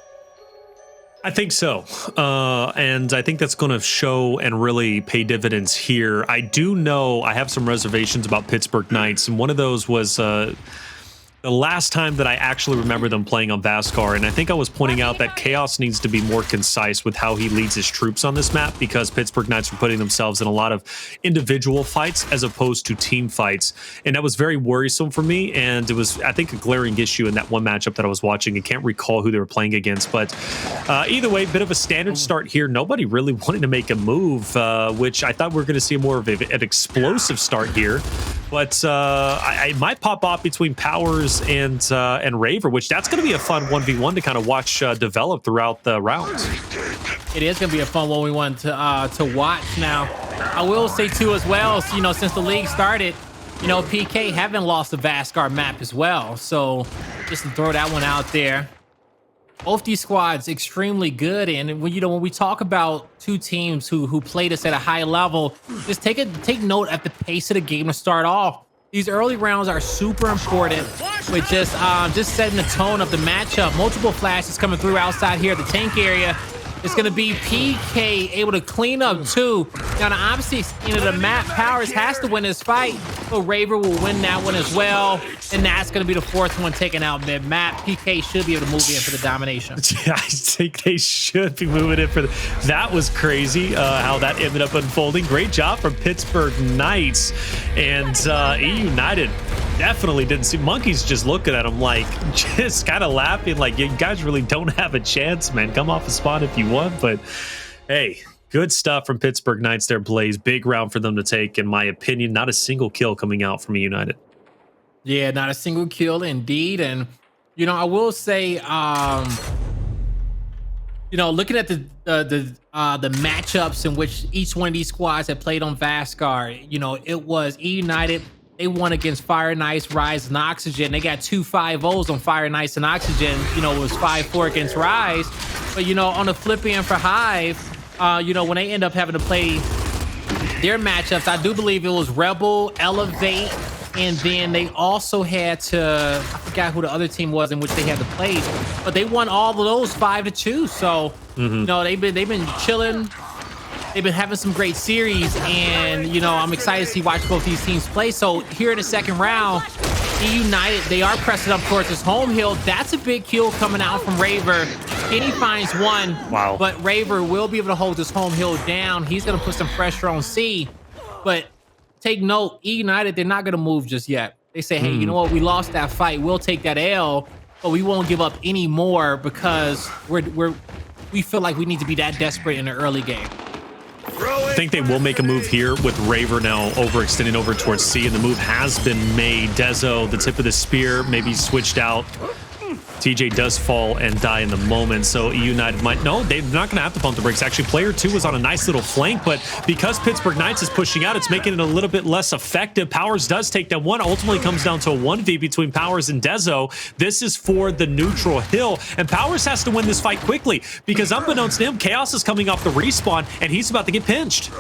[SPEAKER 1] I think so. And I think that's going to show and really pay dividends here. I do know I have some reservations about Pittsburgh Knights, and one of those was the last time that I actually remember them playing on Vasgar, and I think I was pointing out that Chaos needs to be more concise with how he leads his troops on this map, because Pittsburgh Knights were putting themselves in a lot of individual fights as opposed to team fights, and that was very worrisome for me, and it was, I think, a glaring issue in that one matchup that I was watching. I can't recall who they were playing against, but either way, bit of a standard start here. Nobody really wanting to make a move, which I thought we were going to see more of an explosive start here, but I might pop off between Powerz and Raver, which that's going to be a fun 1v1 to kind of watch develop throughout the rounds.
[SPEAKER 2] It is going to be a fun 1v1 to watch. Now, I will say too as well, you know, since the league started, you know, PK haven't lost the Vasgar map as well. So just to throw that one out there. Both these squads extremely good, and when when we talk about two teams who play this at a high level, just take note at the pace of the game to start off. These early rounds are super important with just setting the tone of the matchup. Multiple flashes coming through outside here at the tank area. It's going to be PK able to clean up too. Now, the opposite end of the map, Powerz has to win this fight, but Raver will win that one as well. And that's going to be the fourth one taken out mid-map. PK should be able to move in for the domination.
[SPEAKER 1] Yeah, I think they should be moving in for that was crazy how that ended up unfolding. Great job from Pittsburgh Knights. And eUnited definitely didn't see. Monkyz just looking at him like, just kind of laughing like, you guys really don't have a chance, man. Come off a spawn if you want. But hey, good stuff from Pittsburgh Knights there, Blaze. Big round for them to take, in my opinion. Not a single kill coming out from eUnited.
[SPEAKER 2] Yeah, not a single kill indeed. And, you know, I will say, you know, looking at the matchups in which each one of these squads had played on Vasgar, you know, it was eUnited. They won against Fire Nice, Rise, and Oxygen. They got 2 5-0s on Fire Nice and Oxygen. You know, it was 5-4 against Rise. But, you know, on the flip end for Hive, you know, when they end up having to play their matchups, I do believe it was Rebel, Elevate, and then they also had to, I forgot who the other team was in which they had to play, but they won all of those 5-2. So, you know, they've been chilling. They've been having some great series, and, you know, I'm excited to see watch both these teams play. So here in the second round, eUnited, they are pressing up towards this home hill. That's a big kill coming out from Raver. Kenny finds one,
[SPEAKER 1] wow,
[SPEAKER 2] but Raver will be able to hold this home hill down. He's going to put some pressure on C, but take note, eUnited, they're not going to move just yet. They say, hey, you know what? We lost that fight. We'll take that L, but we won't give up any more because we feel like we need to be that desperate in the early game.
[SPEAKER 1] I think they will make a move here with Raver now overextending over towards C, and the move has been made. Dezo, the tip of the spear, maybe switched out. TJ does fall and die in the moment, so eUnited might... No, they're not going to have to pump the brakes. Actually, player 2 was on a nice little flank, but because Pittsburgh Knights is pushing out, it's making it a little bit less effective. Powerz does take that one. Ultimately comes down to a 1v between Powerz and Dezo. This is for the neutral hill, and Powerz has to win this fight quickly because unbeknownst to him, Chaos is coming off the respawn, and he's about to get pinched.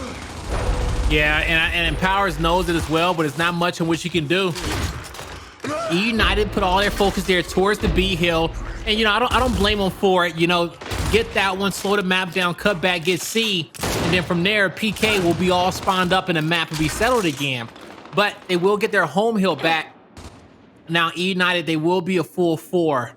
[SPEAKER 2] Yeah, and Powerz knows it as well, but it's not much in which you can do. eUnited put all their focus there towards the B hill, and you know, I don't blame them for it. You know, get that one, slow the map down, cut back, get C, and then from there PK will be all spawned up in the map and be settled again. But they will get their home hill back. Now eUnited, they will be a full 4.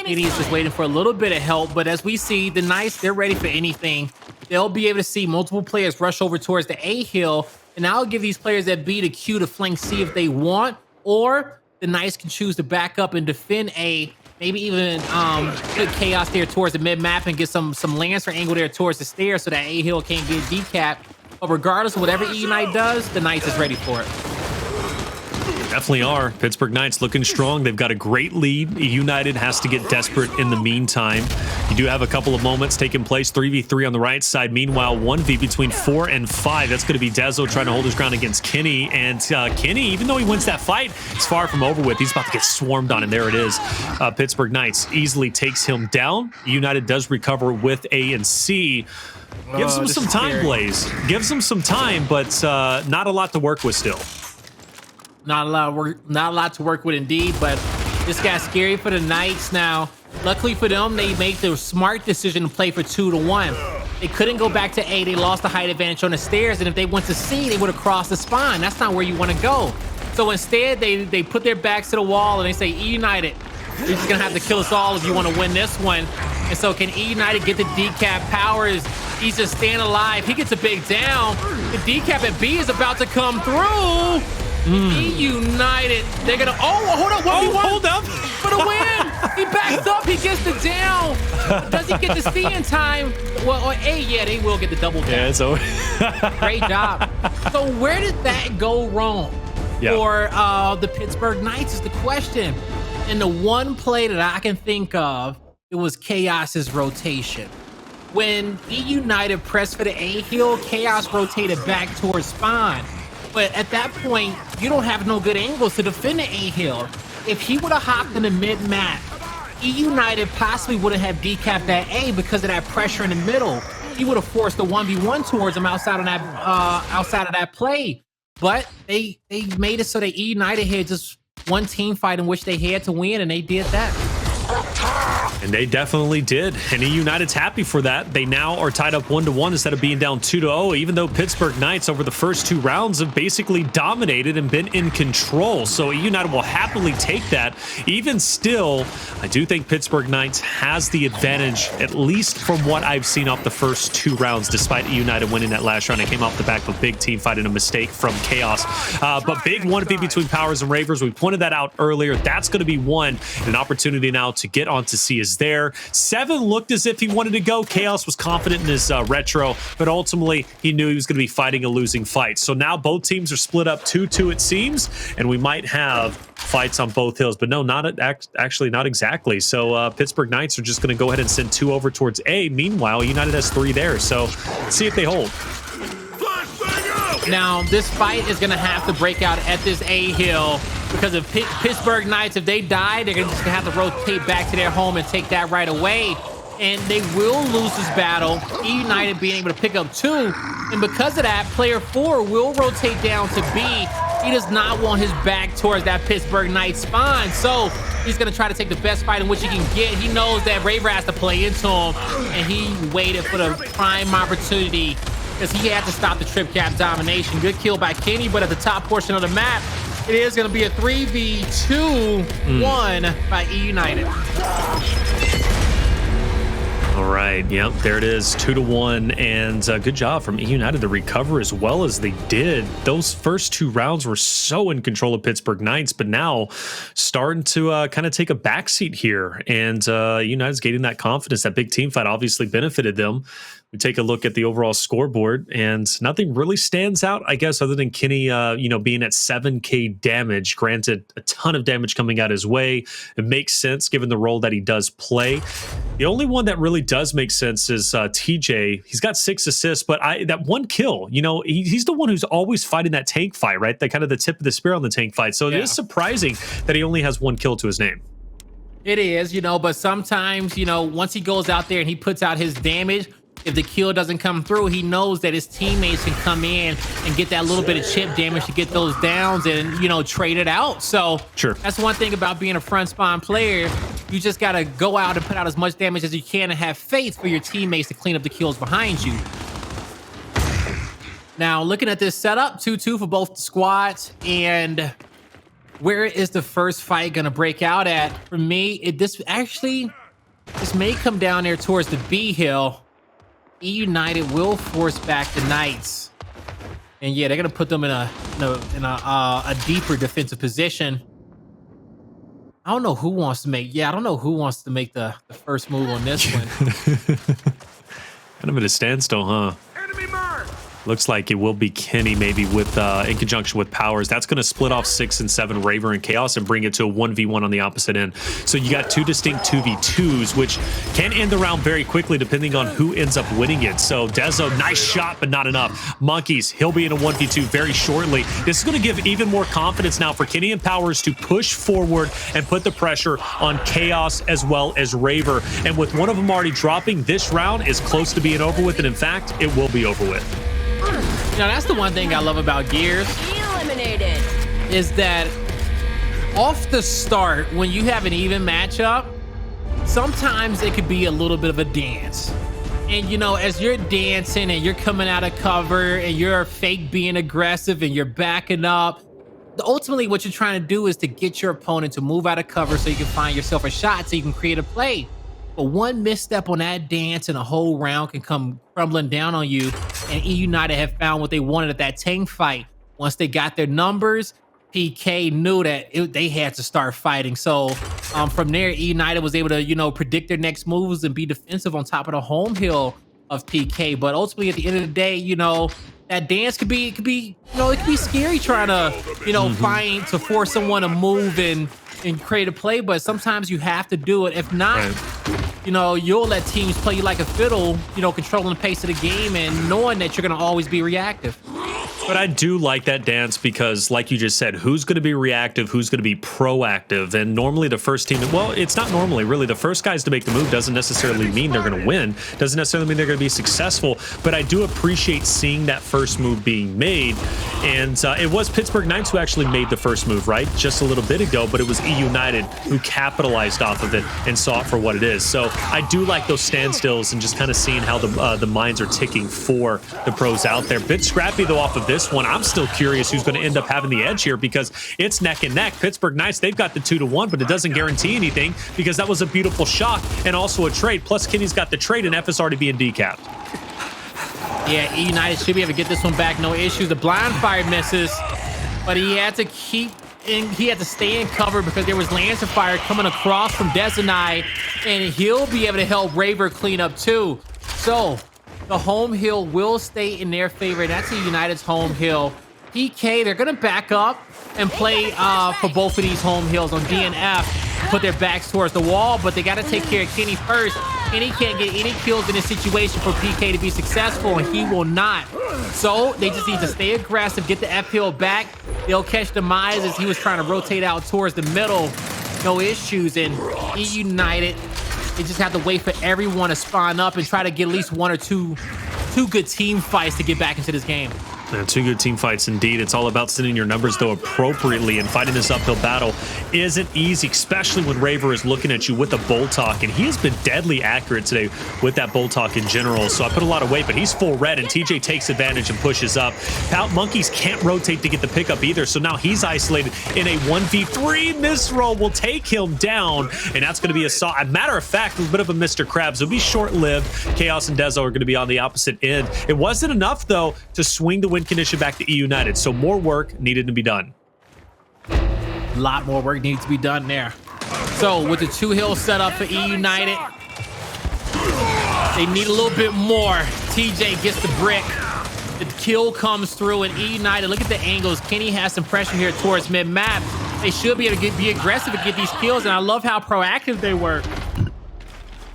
[SPEAKER 2] It is just waiting for a little bit of help, but as we see, the Knights, they're ready for anything. They'll be able to see multiple players rush over towards the A hill, and I'll give these players at B the Q to flank C if they want, or the Knights can choose to back up and defend A, maybe even put Chaos there towards the mid-map and get some Lancer angle there towards the stairs so that A hill can't get decapped. But regardless of whatever eUnited does, the Knights is ready for it.
[SPEAKER 1] Definitely are. Pittsburgh Knights looking strong. They've got a great lead. eUnited has to get desperate in the meantime. You do have a couple of moments taking place. 3v3 on the right side. Meanwhile, 1v between 4 and 5. That's going to be Dezo trying to hold his ground against Kenny. And Kenny, even though he wins that fight, it's far from over with. He's about to get swarmed on, and there it is. Pittsburgh Knights easily takes him down. eUnited does recover with A and C. Gives them some time, Blaze. Gives them some time, but not a lot to work with still.
[SPEAKER 2] Not a lot to work with indeed, but this got scary for the Knights. Now, luckily for them, they made the smart decision to play for 2-1. They couldn't go back to A. They lost the height advantage on the stairs, and if they went to C, they would have crossed the spawn. That's not where you want to go. So instead, they put their backs to the wall and they say, eUnited, you're just gonna have to kill us all if you want to win this one. And so can eUnited get the decap? Powerz, he's just staying alive. He gets a big down. The decap at B is about to come through. eUnited, they're gonna, hold up, 1v1
[SPEAKER 1] hold up
[SPEAKER 2] for the win. He backs up, he gets the down. Does he get the C in time? Well, or A, yeah, they will get the double down.
[SPEAKER 1] Yeah, so
[SPEAKER 2] Great job. So where did that go wrong for the Pittsburgh Knights is the question. And the one play that I can think of, it was Chaos's rotation. When eUnited pressed for the A hill, Chaos rotated back towards spawn. But at that point, you don't have no good angles to defend the A hill. If he would have hopped in the mid map, eUnited possibly wouldn't have decapped that A because of that pressure in the middle. He would have forced the 1v1 towards him outside of that play. But they made it so that eUnited had just one team fight in which they had to win, and they did that.
[SPEAKER 1] And they definitely did. And eUnited's happy for that. They now are tied up 1-1 instead of being down 2-0, even though Pittsburgh Knights over the first 2 rounds have basically dominated and been in control. So eUnited will happily take that. Even still, I do think Pittsburgh Knights has the advantage, at least from what I've seen off the first 2 rounds, despite eUnited winning that last round. It came off the back of a big team fight and a mistake from Chaos. But big 1v between Powerz and Ravers. We pointed that out earlier. That's going to be one. An opportunity now to get on to C is there. 7 looked as if he wanted to go. Chaos was confident in his retro, but ultimately he knew he was going to be fighting a losing fight. So now both teams are split up 2-2 it seems, and we might have fights on both hills, but no, actually not exactly. So Pittsburgh Knights are just going to go ahead and send 2 over towards A. Meanwhile, United has 3 there, so let's see if they hold.
[SPEAKER 2] Now, this fight is going to have to break out at this A hill because if Pittsburgh Knights, if they die, they're just going to have to rotate back to their home and take that right away. And they will lose this battle, eUnited being able to pick up 2. And because of that, player 4 will rotate down to B. He does not want his back towards that Pittsburgh Knights spawn. So he's going to try to take the best fight in which he can get. He knows that Raver has to play into him, and he waited for the prime opportunity because he had to stop the trip cap domination. Good kill by Kenny, but at the top portion of the map, it is going to be a 3v2-1 by eUnited.
[SPEAKER 1] All right, yep, there it is, 2-1, and good job from eUnited to recover as well as they did. Those first 2 rounds were so in control of Pittsburgh Knights, but now starting to kind of take a backseat here, and eUnited's gaining that confidence. That big team fight obviously benefited them. We take a look at the overall scoreboard, and nothing really stands out, I guess, other than Kenny, being at 7K damage. Granted, a ton of damage coming out his way. It makes sense given the role that he does play. The only one that really does make sense is TJ. He's got 6 assists, but that 1 kill, he's the one who's always fighting that tank fight, right? That kind of the tip of the spear on the tank fight. So It is surprising that he only has 1 kill to his name.
[SPEAKER 2] It is, but sometimes, once he goes out there and he puts out his damage, if the kill doesn't come through, he knows that his teammates can come in and get that little bit of chip damage to get those downs and, trade it out. So
[SPEAKER 1] sure,
[SPEAKER 2] that's one thing about being a front spawn player. You just got to go out and put out as much damage as you can and have faith for your teammates to clean up the kills behind you. Now, looking at this setup, 2-2 for both the squads. And where is the first fight going to break out at? For me, this may come down there towards the B hill. eUnited will force back the Knights, and yeah, they're gonna put them in a deeper defensive position. I don't know who wants to make. Yeah, I don't know who wants to make the first move on this one.
[SPEAKER 1] Kind of at a standstill, huh? Enemy mark. Looks like it will be Kenny, maybe with in conjunction with Powerz. That's going to split off 6 and 7 Raver and Chaos and bring it to a 1v1 on the opposite end. So you got 2 distinct 2v2s, which can end the round very quickly depending on who ends up winning it. So Dezo, nice shot, but not enough. Monkyz, he'll be in a 1v2 very shortly. This is going to give even more confidence now for Kenny and Powerz to push forward and put the pressure on Chaos as well as Raver. And with one of them already dropping, this round is close to being over with, and in fact, it will be over with.
[SPEAKER 2] That's the one thing I love about Gears.
[SPEAKER 3] Eliminated.
[SPEAKER 2] Is that off the start, when you have an even matchup, sometimes it could be a little bit of a dance. And as you're dancing and you're coming out of cover and you're fake being aggressive and you're backing up, ultimately what you're trying to do is to get your opponent to move out of cover so you can find yourself a shot so you can create a play. But one misstep on that dance and a whole round can come crumbling down on you. And eUnited have found what they wanted at that tank fight. Once they got their numbers, PK knew that they had to start fighting. So from there, eUnited was able to, you know, predict their next moves and be defensive on top of the home hill of PK. But ultimately, at the end of the day, you know, that dance could be, you know, it could be scary trying to, you know, find to force someone to move and create a play. But sometimes you have to do it. If not, you know, you'll let teams play you like a fiddle, you know, controlling the pace of the game and knowing that you're going to always be reactive.
[SPEAKER 1] But I do like that dance because, like you just said, who's going to be reactive, who's going to be proactive? And normally the first team, well, it's not normally, really. The first guys to make the move doesn't necessarily mean they're going to win, doesn't necessarily mean they're going to be successful. But I do appreciate seeing that first move being made. And it was Pittsburgh Knights who actually made the first move, right? Just a little bit ago, but it was eUnited who capitalized off of it and saw it for what it is. So I do like those standstills and just kind of seeing how the minds are ticking for the pros out there. Bit scrappy, though, off of this one. I'm still curious who's going to end up having the edge here because it's neck and neck. Pittsburgh Knights, they've got the 2-1, but it doesn't guarantee anything because that was a beautiful shot and also a trade. Plus, Kenny's got the trade and F is already being decapped.
[SPEAKER 2] Yeah, eUnited should be able to get this one back, no issues. The blind fire misses, but he had to he had to stay in cover because there was Lancer fire coming across from Dezonide, and he'll be able to help Raver clean up too. So the home hill will stay in their favor. That's eUnited's home hill. PK, they're going to back up and play for both of these home hills on DNF, put their backs towards the wall, but they got to take care of Kenny first. Kenny can't get any kills in this situation for PK to be successful, and he will not. So they just need to stay aggressive, get the F hill back. They'll catch Demize as he was trying to rotate out towards the middle. No issues. And eUnited, they just have to wait for everyone to spawn up and try to get at least one or two good team fights to get back into this game.
[SPEAKER 1] Yeah, two good team fights indeed. It's all about sending your numbers, though, appropriately, and fighting this uphill battle isn't easy, especially when Raver is looking at you with a bolt talk, and he has been deadly accurate today with that bolt talk in general, so I put a lot of weight, but he's full red, and TJ takes advantage and pushes up. Monkyz can't rotate to get the pickup either, so now he's isolated in a 1v3. Misroll will take him down, and that's going to be a matter of fact, a little bit of a Mr. Krabs. It'll be short-lived. Chaos and Dezo are going to be on the opposite end. It wasn't enough, though, to swing the win condition back to eUnited, so more work needed to be done.
[SPEAKER 2] A lot more work needs to be done there. So with the 2 hill set up for eUnited, they need a little bit more. TJ gets the brick. The kill comes through, and eUnited, look at the angles. Kenny has some pressure here towards mid-map. They should be able to be aggressive and get these kills, and I love how proactive they were.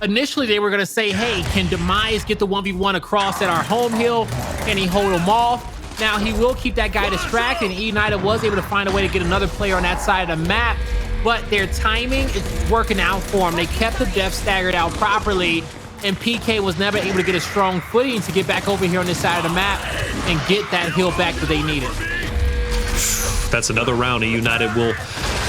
[SPEAKER 2] Initially, they were going to say, hey, can Demize get the 1v1 across at our home hill? Can he hold him off? Now, he will keep that guy distracted, and eUnited was able to find a way to get another player on that side of the map, but their timing is working out for them. They kept the depth staggered out properly, and PK was never able to get a strong footing to get back over here on this side of the map and get that hill back that they needed.
[SPEAKER 1] That's another round eUnited will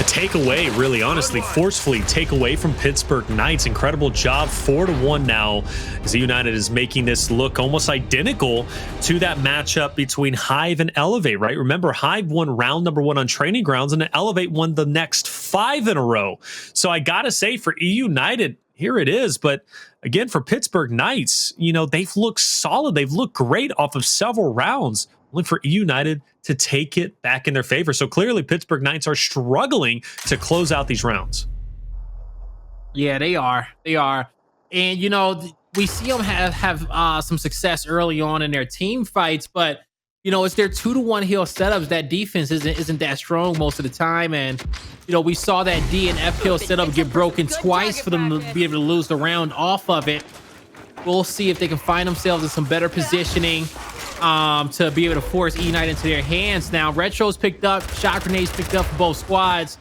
[SPEAKER 1] take away, really honestly, forcefully take away from Pittsburgh Knights. Incredible job, 4-1 now, as eUnited is making this look almost identical to that matchup between Hive and Elevate, right? Remember, Hive won round number 1 on Training Grounds, and Elevate won the next 5 in a row. So I gotta say, for eUnited, here it is. But again, for Pittsburgh Knights, you know, they've looked solid. They've looked great off of several rounds. Only for eUnited to take it back in their favor. So clearly Pittsburgh Knights are struggling to close out these rounds.
[SPEAKER 2] Yeah, they are. They are. And, you know, we see them have some success early on in their team fights, but, you know, it's their 2-1 hill setups. That defense isn't that strong most of the time. And, you know, we saw that D and F hill setup get broken twice for them to be able to lose the round off of it. We'll see if they can find themselves in some better positioning to be able to force eUnited into their hands. Now, Retro's picked up, shot grenades picked up for both squads.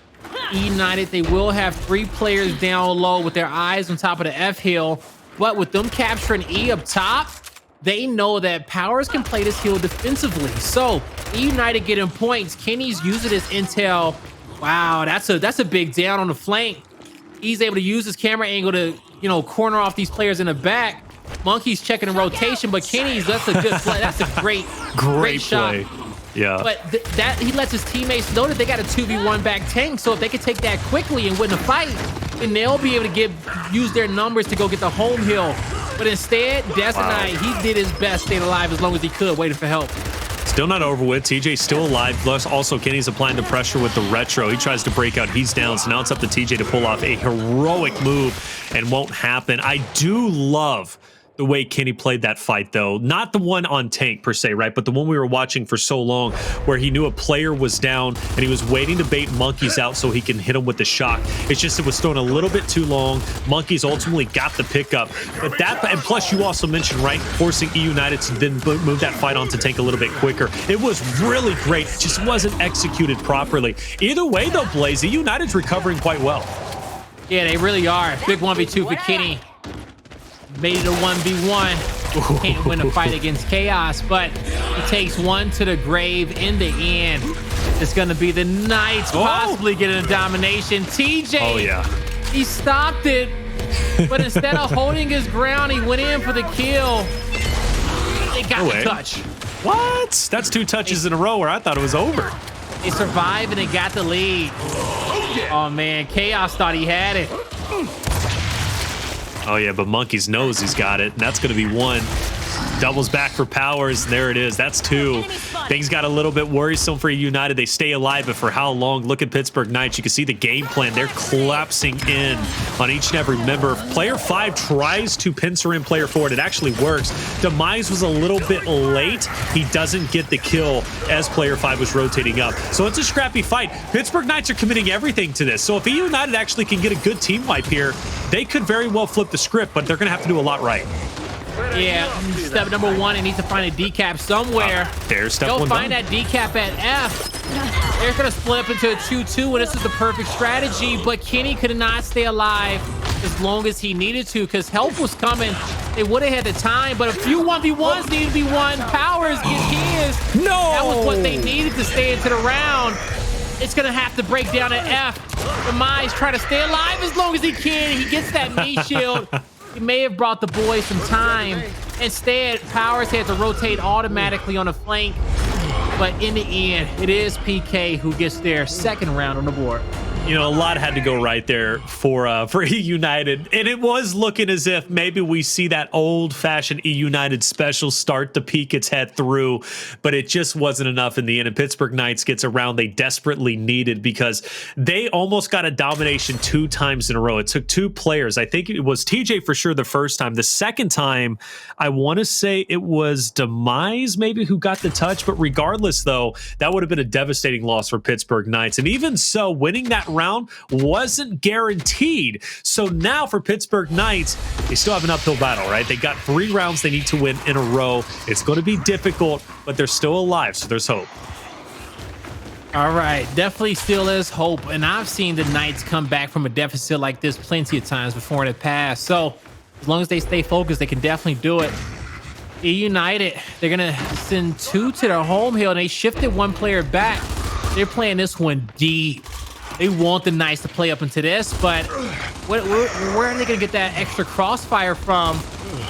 [SPEAKER 2] eUnited, they will have 3 players down low with their eyes on top of the F hill, but with them capturing E up top, they know that Powerz can play this hill defensively. So eUnited getting points. Kenny's using this intel. Wow, that's a big down on the flank. He's able to use his camera angle to, you know, corner off these players in the back. Monkyz checking the rotation, but Kenny's, that's a good play. That's a great shot.
[SPEAKER 1] Yeah.
[SPEAKER 2] But that he lets his teammates know that they got a 2v1 back tank. So if they can take that quickly and win the fight, then they'll be able to use their numbers to go get the home hill. But instead, Dezonide, he did his best staying alive as long as he could, waiting for help.
[SPEAKER 1] Still not over with. TJ's still alive. Plus, also, Kenny's applying the pressure with the retro. He tries to break out. He's down. So now it's up to TJ to pull off a heroic move and won't happen. I do love the way Kenny played that fight, though. Not the one on tank, per se, right? But the one we were watching for so long where he knew a player was down and he was waiting to bait Monkyz out so he can hit him with the shock. It's just it was thrown a little bit too long. Monkyz ultimately got the pickup. But that, and plus you also mentioned, right, forcing eUnited to then move that fight onto tank a little bit quicker. It was really great. It just wasn't executed properly. Either way, though, Blaze, eUnited's recovering quite well.
[SPEAKER 2] Yeah, they really are. Big 1v2 for Kenny. Made it a 1v1. Can't win a fight against Chaos, but he takes one to the grave in the end. It's going to be the Knights possibly getting a domination. TJ, he stopped it, but instead of holding his ground, he went in for the kill. They got the touch.
[SPEAKER 1] What? That's 2 touches in a row where I thought it was over.
[SPEAKER 2] They survived and they got the lead. Oh, man. Chaos thought he had it.
[SPEAKER 1] Oh, yeah, but Monkyz knows he's got it, and that's going to be 1. Doubles back for Powerz. There it is. That's 2. Things got a little bit worrisome for eUnited. They stay alive, but for how long? Look at Pittsburgh Knights. You can see the game plan. They're collapsing in on each and every member. Player 5 tries to pincer in player 4, and it actually works. Demize was a little bit late. He doesn't get the kill as player 5 was rotating up. So it's a scrappy fight. Pittsburgh Knights are committing everything to this. So if eUnited actually can get a good team wipe here, they could very well flip the script, but they're going to have to do a lot right.
[SPEAKER 2] Yeah, step number 1, they need to find a decap somewhere.
[SPEAKER 1] There's step
[SPEAKER 2] They'll
[SPEAKER 1] 1
[SPEAKER 2] find
[SPEAKER 1] done.
[SPEAKER 2] that decap at F. They're going to split up into a 2-2, and this is the perfect strategy, but Kenny could not stay alive as long as he needed to because help was coming. They would have had the time, but a few 1v1s needed to be won. Powerz gets his.
[SPEAKER 1] No!
[SPEAKER 2] That was what they needed to stay into the round. It's going to have to break down at F. Demize trying to stay alive as long as he can. He gets that meat shield. He may have brought the boys some time. Instead, Powerz had to rotate automatically on the flank. But in the end, it is PK who gets their second round on the board.
[SPEAKER 1] You know, a lot had to go right there for eUnited, and it was looking as if maybe we see that old-fashioned eUnited special start to peek its head through, but it just wasn't enough in the end. And Pittsburgh Knights gets a round they desperately needed because they almost got a domination 2 times in a row. It took 2 players. I think it was TJ for sure the first time. The second time, I want to say it was Demize maybe who got the touch, but regardless, though, that would have been a devastating loss for Pittsburgh Knights. And even so, winning that round wasn't guaranteed. So now for Pittsburgh Knights, they still have an uphill battle, right? They got 3 rounds they need to win in a row. It's going to be difficult, but they're still alive, so there's hope.
[SPEAKER 2] All right, definitely still is hope. And I've seen the Knights come back from a deficit like this plenty of times before in the past. So as long as they stay focused, they can definitely do it. eUnited, they're going to send 2 to their home hill, and they shifted 1 player back. They're playing this one deep. They want the Knights to play up into this, but where are they going to get that extra crossfire from?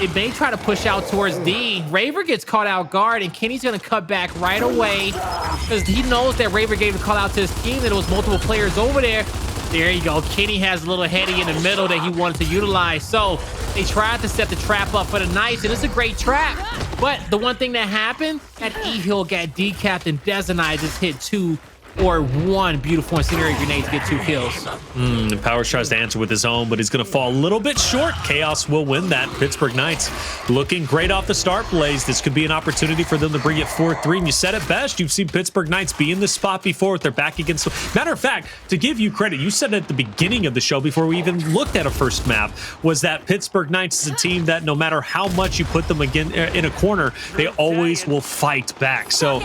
[SPEAKER 2] They may try to push out towards D. Raver gets caught out guard, and Kenny's going to cut back right away because he knows that Raver gave a call out to his team, that it was multiple players over there. There you go. Kenny has a little heady in the middle that he wanted to utilize. So they tried to set the trap up for the Knights, and it's a great trap. But the one thing that happened, that E-Hill got decapped, and Dezonide just hit 2 or 1 beautiful incendiary grenade to get 2 kills.
[SPEAKER 1] Powerz tries to answer with his own, but he's going to fall a little bit short. Chaos will win that. Pittsburgh Knights looking great off the start, Blaze. This could be an opportunity for them to bring it 4-3. And you said it best. You've seen Pittsburgh Knights be in this spot before with their back against. Matter of fact, to give you credit, you said at the beginning of the show before we even looked at a first map, was that Pittsburgh Knights is a team that no matter how much you put them again in a corner, they always will fight back. So.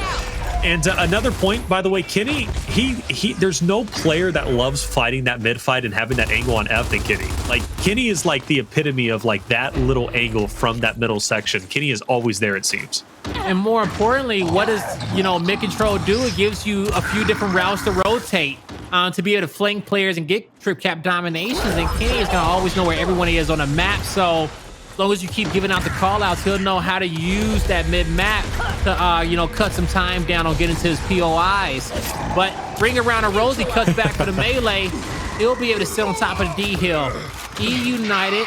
[SPEAKER 1] And another point, by the way, Kenny, there's no player that loves fighting that mid fight and having that angle on F than Kenny. Like, Kenny is like the epitome of like that little angle from that middle section. Kenny is always there, it seems.
[SPEAKER 2] And more importantly, what does, mid-control do? It gives you a few different routes to rotate to be able to flank players and get trip cap dominations. And Kenny is going to always know where everyone is on a map. So as long as you keep giving out the call outs, he'll know how to use that mid map to cut some time down on getting to his POIs. But bring around a Rosie, cuts back for the melee. He'll be able to sit on top of the D hill. eUnited,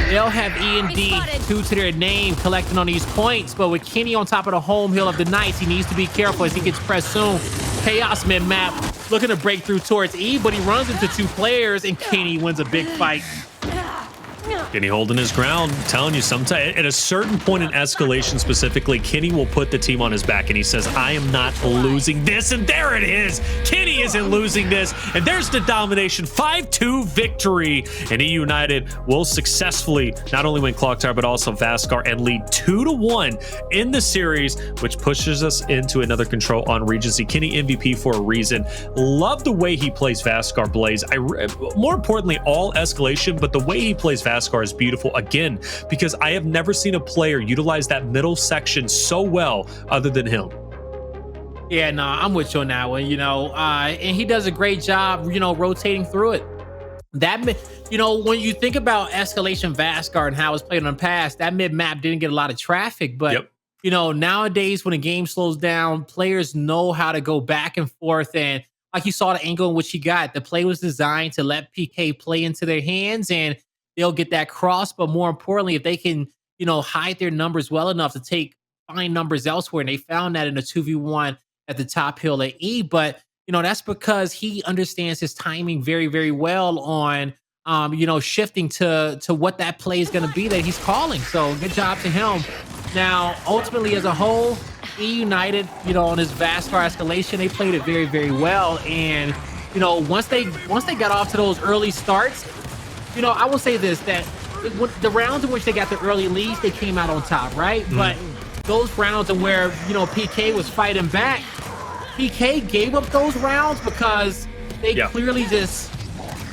[SPEAKER 2] they'll have E and D due to their name collecting on these points, but with Kenny on top of the home hill of the Knights, he needs to be careful as he gets pressed soon. Chaos mid map looking to break through towards E, but he runs into 2 players and Kenny wins a big fight.
[SPEAKER 1] Kenny holding his ground. I'm telling you, sometime at a certain point in Escalation specifically, Kenny will put the team on his back and he says, I am not losing this. And there it is. Kenny isn't losing this. And there's the domination 5-2 victory. And eUnited will successfully not only win Clocktower, but also Vasgar and lead 2-1 in the series, which pushes us into another control on Regency. Kenny MVP for a reason. Love the way he plays Vasgar Blaze. More importantly, all Escalation, but the way he plays Vasgar is beautiful again, because I have never seen a player utilize that middle section so well other than him.
[SPEAKER 2] Yeah, no, I'm with you on that one, and he does a great job, rotating through it. That, when you think about Escalation Vasgar and how it's played on the past, that mid map didn't get a lot of traffic, but nowadays when the game slows down, players know how to go back and forth, and like you saw the angle in which he got, the play was designed to let PK play into their hands and they'll get that cross, but more importantly, if they can, hide their numbers well enough to find numbers elsewhere, and they found that in a 2v1 at the top hill at E, but, that's because he understands his timing very, very well on, shifting to what that play is going to be that he's calling. So good job to him. Now, ultimately, as a whole, eUnited, on his Vasgar Escalation, they played it very, very well. And, once they got off to those early starts, I will say this, that the rounds in which they got the early leads, they came out on top, right? Mm-hmm. But those rounds in where, PK was fighting back, PK gave up those rounds because they clearly just,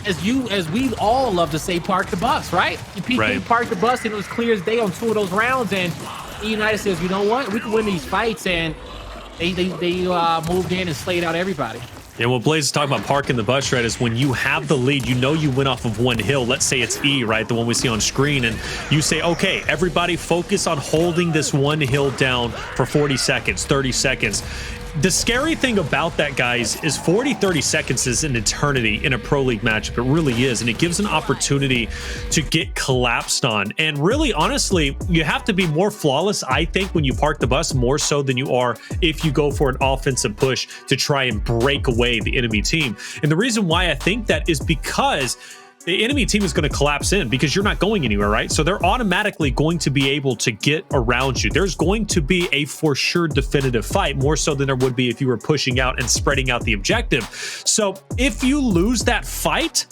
[SPEAKER 2] as we all love to say, parked the bus, right? PK parked the bus and it was clear as day on 2 of those rounds, and eUnited says, you know what? We can win these fights, and they moved in and slayed out everybody.
[SPEAKER 1] And what Blaze is talking about parking the bus, right, is when you have the lead, you win off of one hill. Let's say it's E, right, the one we see on screen, and you say, okay, everybody focus on holding this one hill down for 40 seconds, 30 seconds. The scary thing about that, guys, is 40-30 seconds is an eternity in a Pro League matchup. It really is, and it gives an opportunity to get collapsed on. And really, honestly, you have to be more flawless, I think, when you park the bus, more so than you are if you go for an offensive push to try and break away the enemy team. And the reason why I think that is because the enemy team is going to collapse in because you're not going anywhere, right? So they're automatically going to be able to get around you. There's going to be a for sure definitive fight, more so than there would be if you were pushing out and spreading out the objective. So if you lose that fight,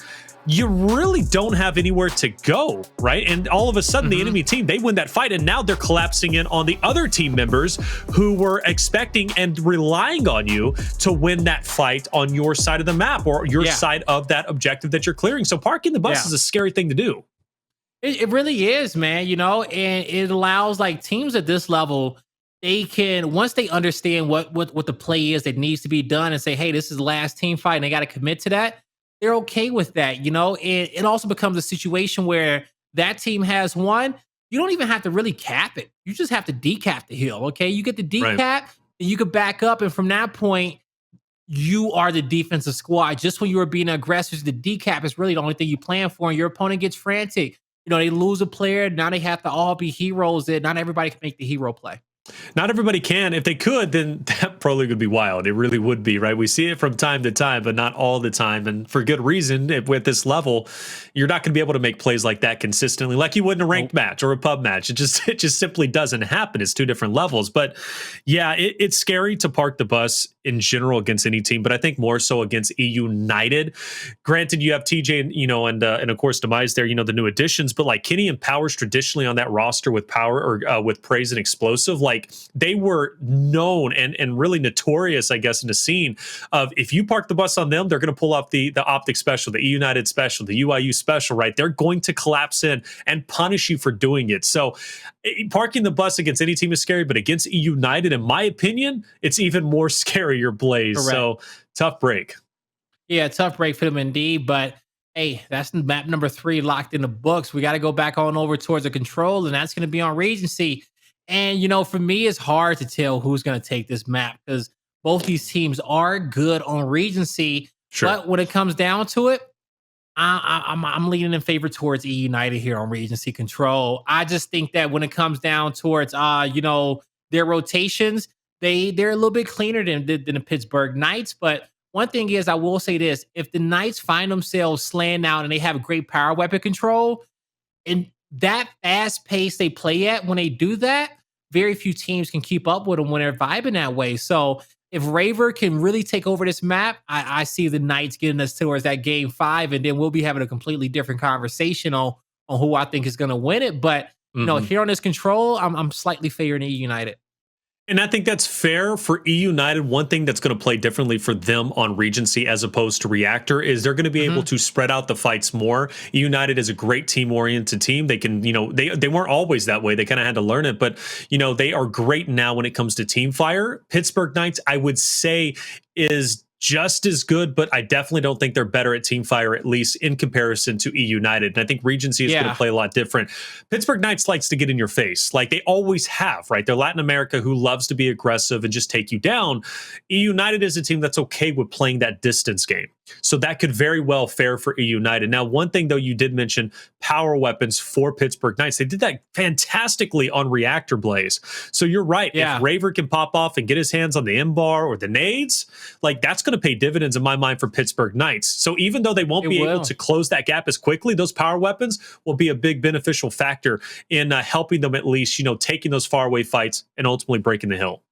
[SPEAKER 1] you really don't have anywhere to go, right? And all of a sudden, the enemy team, they win that fight, and now they're collapsing in on the other team members who were expecting and relying on you to win that fight on your side of the map or your side of that objective that you're clearing. So parking the bus is a scary thing to do.
[SPEAKER 2] It really is, man, and it allows like teams at this level, they can, once they understand what the play is that needs to be done and say, hey, this is the last team fight and they got to commit to that, they're okay with that, and it also becomes a situation where that team has won. You don't even have to really cap it. You just have to decap the hill, okay? You get the decap, and you can back up, and from that point, you are the defensive squad. Just when you were being aggressors, the decap is really the only thing you plan for, and your opponent gets frantic. They lose a player, now they have to all be heroes. Not everybody can make the hero play.
[SPEAKER 1] Not everybody can. If they could, then that Pro League would be wild. It really would be, right? We see it from time to time, but not all the time. And for good reason, with this level, you're not going to be able to make plays like that consistently, like you would in a ranked match or a pub match. It just simply doesn't happen. It's 2 different levels. But yeah, it's scary to park the bus in general against any team, but I think more so against eUnited. Granted, you have TJ and of course Demize there, the new additions, but like Kenny and Powerz traditionally on that roster with Power or with Praise and Explosive, like they were known and really notorious, I guess, in the scene of if you park the bus on them, they're going to pull off the optic special, the eUnited special, the UIU special, right? They're going to collapse in and punish you for doing it. So parking the bus against any team is scary, but against eUnited, in my opinion, it's even more scarier, Blaze. Correct. So tough break.
[SPEAKER 2] Yeah, tough break for them indeed. But Hey, that's map number 3 locked in the books. We got to go back on over towards the control, and that's going to be on Regency. And, for me, it's hard to tell who's going to take this map because both these teams are good on Regency.
[SPEAKER 1] Sure.
[SPEAKER 2] But when it comes down to it, I'm leaning in favor towards eUnited here on Regency control. I just think that when it comes down towards, their rotations, they're a little bit cleaner than the Pittsburgh Knights, but one thing is, I will say this: if the Knights find themselves slaying out and they have great power weapon control, and that fast pace they play at, when they do that, very few teams can keep up with them when they're vibing that way. So if Raver can really take over this map, I see the Knights getting us towards that game 5, and then we'll be having a completely different conversation on who I think is going to win it. But here on this control, I'm slightly favoring eUnited.
[SPEAKER 1] And I think that's fair for eUnited. One thing that's going to play differently for them on Regency as opposed to Reactor is they're going to be able to spread out the fights more. eUnited is a great team-oriented team. They can, they weren't always that way. They kind of had to learn it, but, they are great now when it comes to team fire. Pittsburgh Knights, I would say, is just as good, but I definitely don't think they're better at team fire, at least in comparison to eUnited. And I think Regency is going to play a lot different. Pittsburgh Knights likes to get in your face, like they always have, right? They're Latin America who loves to be aggressive and just take you down. eUnited is a team that's okay with playing that distance game. So that could very well fare for eUnited. Now, one thing, though, you did mention power weapons for Pittsburgh Knights. They did that fantastically on Reactor Blaze. So you're right. If Raver can pop off and get his hands on the M-bar or the nades, like that's going to pay dividends in my mind for Pittsburgh Knights. So even though they won't be able to close that gap as quickly, those power weapons will be a big beneficial factor in helping them at least, taking those faraway fights and ultimately breaking the hill.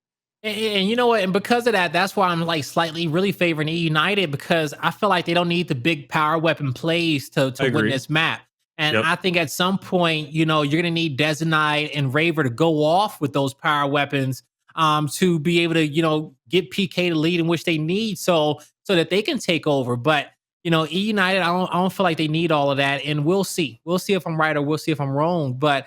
[SPEAKER 2] And you know what? And because of that, that's why I'm like slightly really favoring eUnited, because I feel like they don't need the big power weapon plays to win this map. And I think at some point, you're going to need Dezonide and Raver to go off with those power weapons to be able to, get PK the lead in which they need so that they can take over. But, eUnited, I don't feel like they need all of that. And we'll see. We'll see if I'm right or we'll see if I'm wrong. But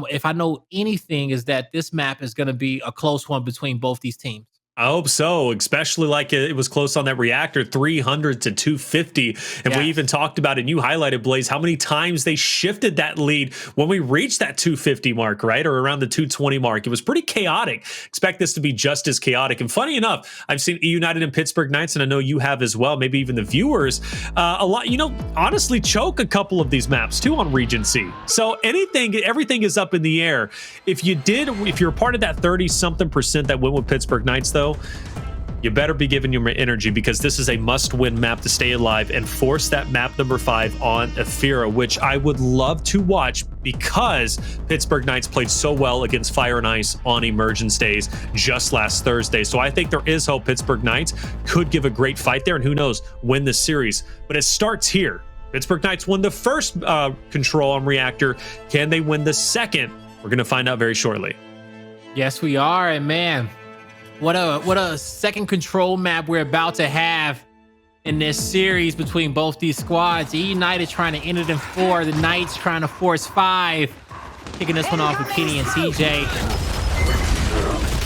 [SPEAKER 2] if I know anything, is that this map is going to be a close one between both these teams.
[SPEAKER 1] I hope so, especially like it was close on that Reactor, 300 to 250. And we even talked about it, and you highlighted, Blaze, how many times they shifted that lead when we reached that 250 mark, right? Or around the 220 mark. It was pretty chaotic. Expect this to be just as chaotic. And funny enough, I've seen eUnited and Pittsburgh Knights, and I know you have as well, maybe even the viewers, a lot, honestly choke a couple of these maps too on Regency. So everything is up in the air. If you're part of that 30-something% that went with Pittsburgh Knights, though, you better be giving your energy, because this is a must-win map to stay alive and force that map number 5 on Ephyra, which I would love to watch because Pittsburgh Knights played so well against Fire and Ice on Emergence Days just last Thursday. So I think there is hope Pittsburgh Knights could give a great fight there, and who knows, win the series. But it starts here. Pittsburgh Knights won the first control on Reactor. Can they win the second? We're going to find out very shortly.
[SPEAKER 2] Yes, we are. And man, what a second control map we're about to have in this series between both these squads. eUnited trying to end it in 4. The Knights trying to force 5. Kicking this one off with Kenny and TJ.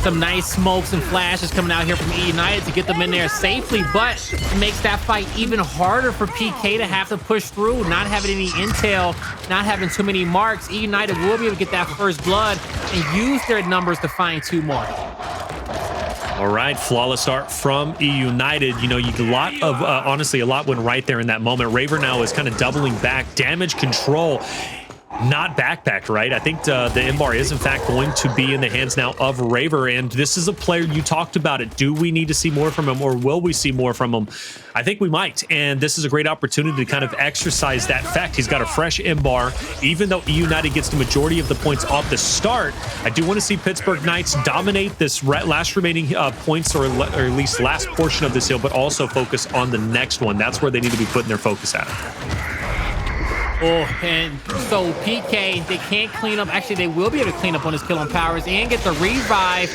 [SPEAKER 2] Some nice smokes and flashes coming out here from eUnited to get them in there safely, but it makes that fight even harder for PK to have to push through, not having any intel, not having too many marks. eUnited will be able to get that first blood and use their numbers to find 2 more.
[SPEAKER 1] All right, flawless start from eUnited. Honestly, a lot went right there in that moment. Raver now is kind of doubling back. Damage control, not backpacked, right? I think the M-bar is, in fact, going to be in the hands now of Raver, and this is a player, you talked about it. Do we need to see more from him, or will we see more from him? I think we might, and this is a great opportunity to kind of exercise that fact. He's got a fresh M-bar. Even though eUnited gets the majority of the points off the start, I do want to see Pittsburgh Knights dominate this last remaining points, or at least last portion of this hill, but also focus on the next one. That's where they need to be putting their focus at.
[SPEAKER 2] Oh, and so PK, they can't clean up. Actually, they will be able to clean up on his kill on Powerz and get the revive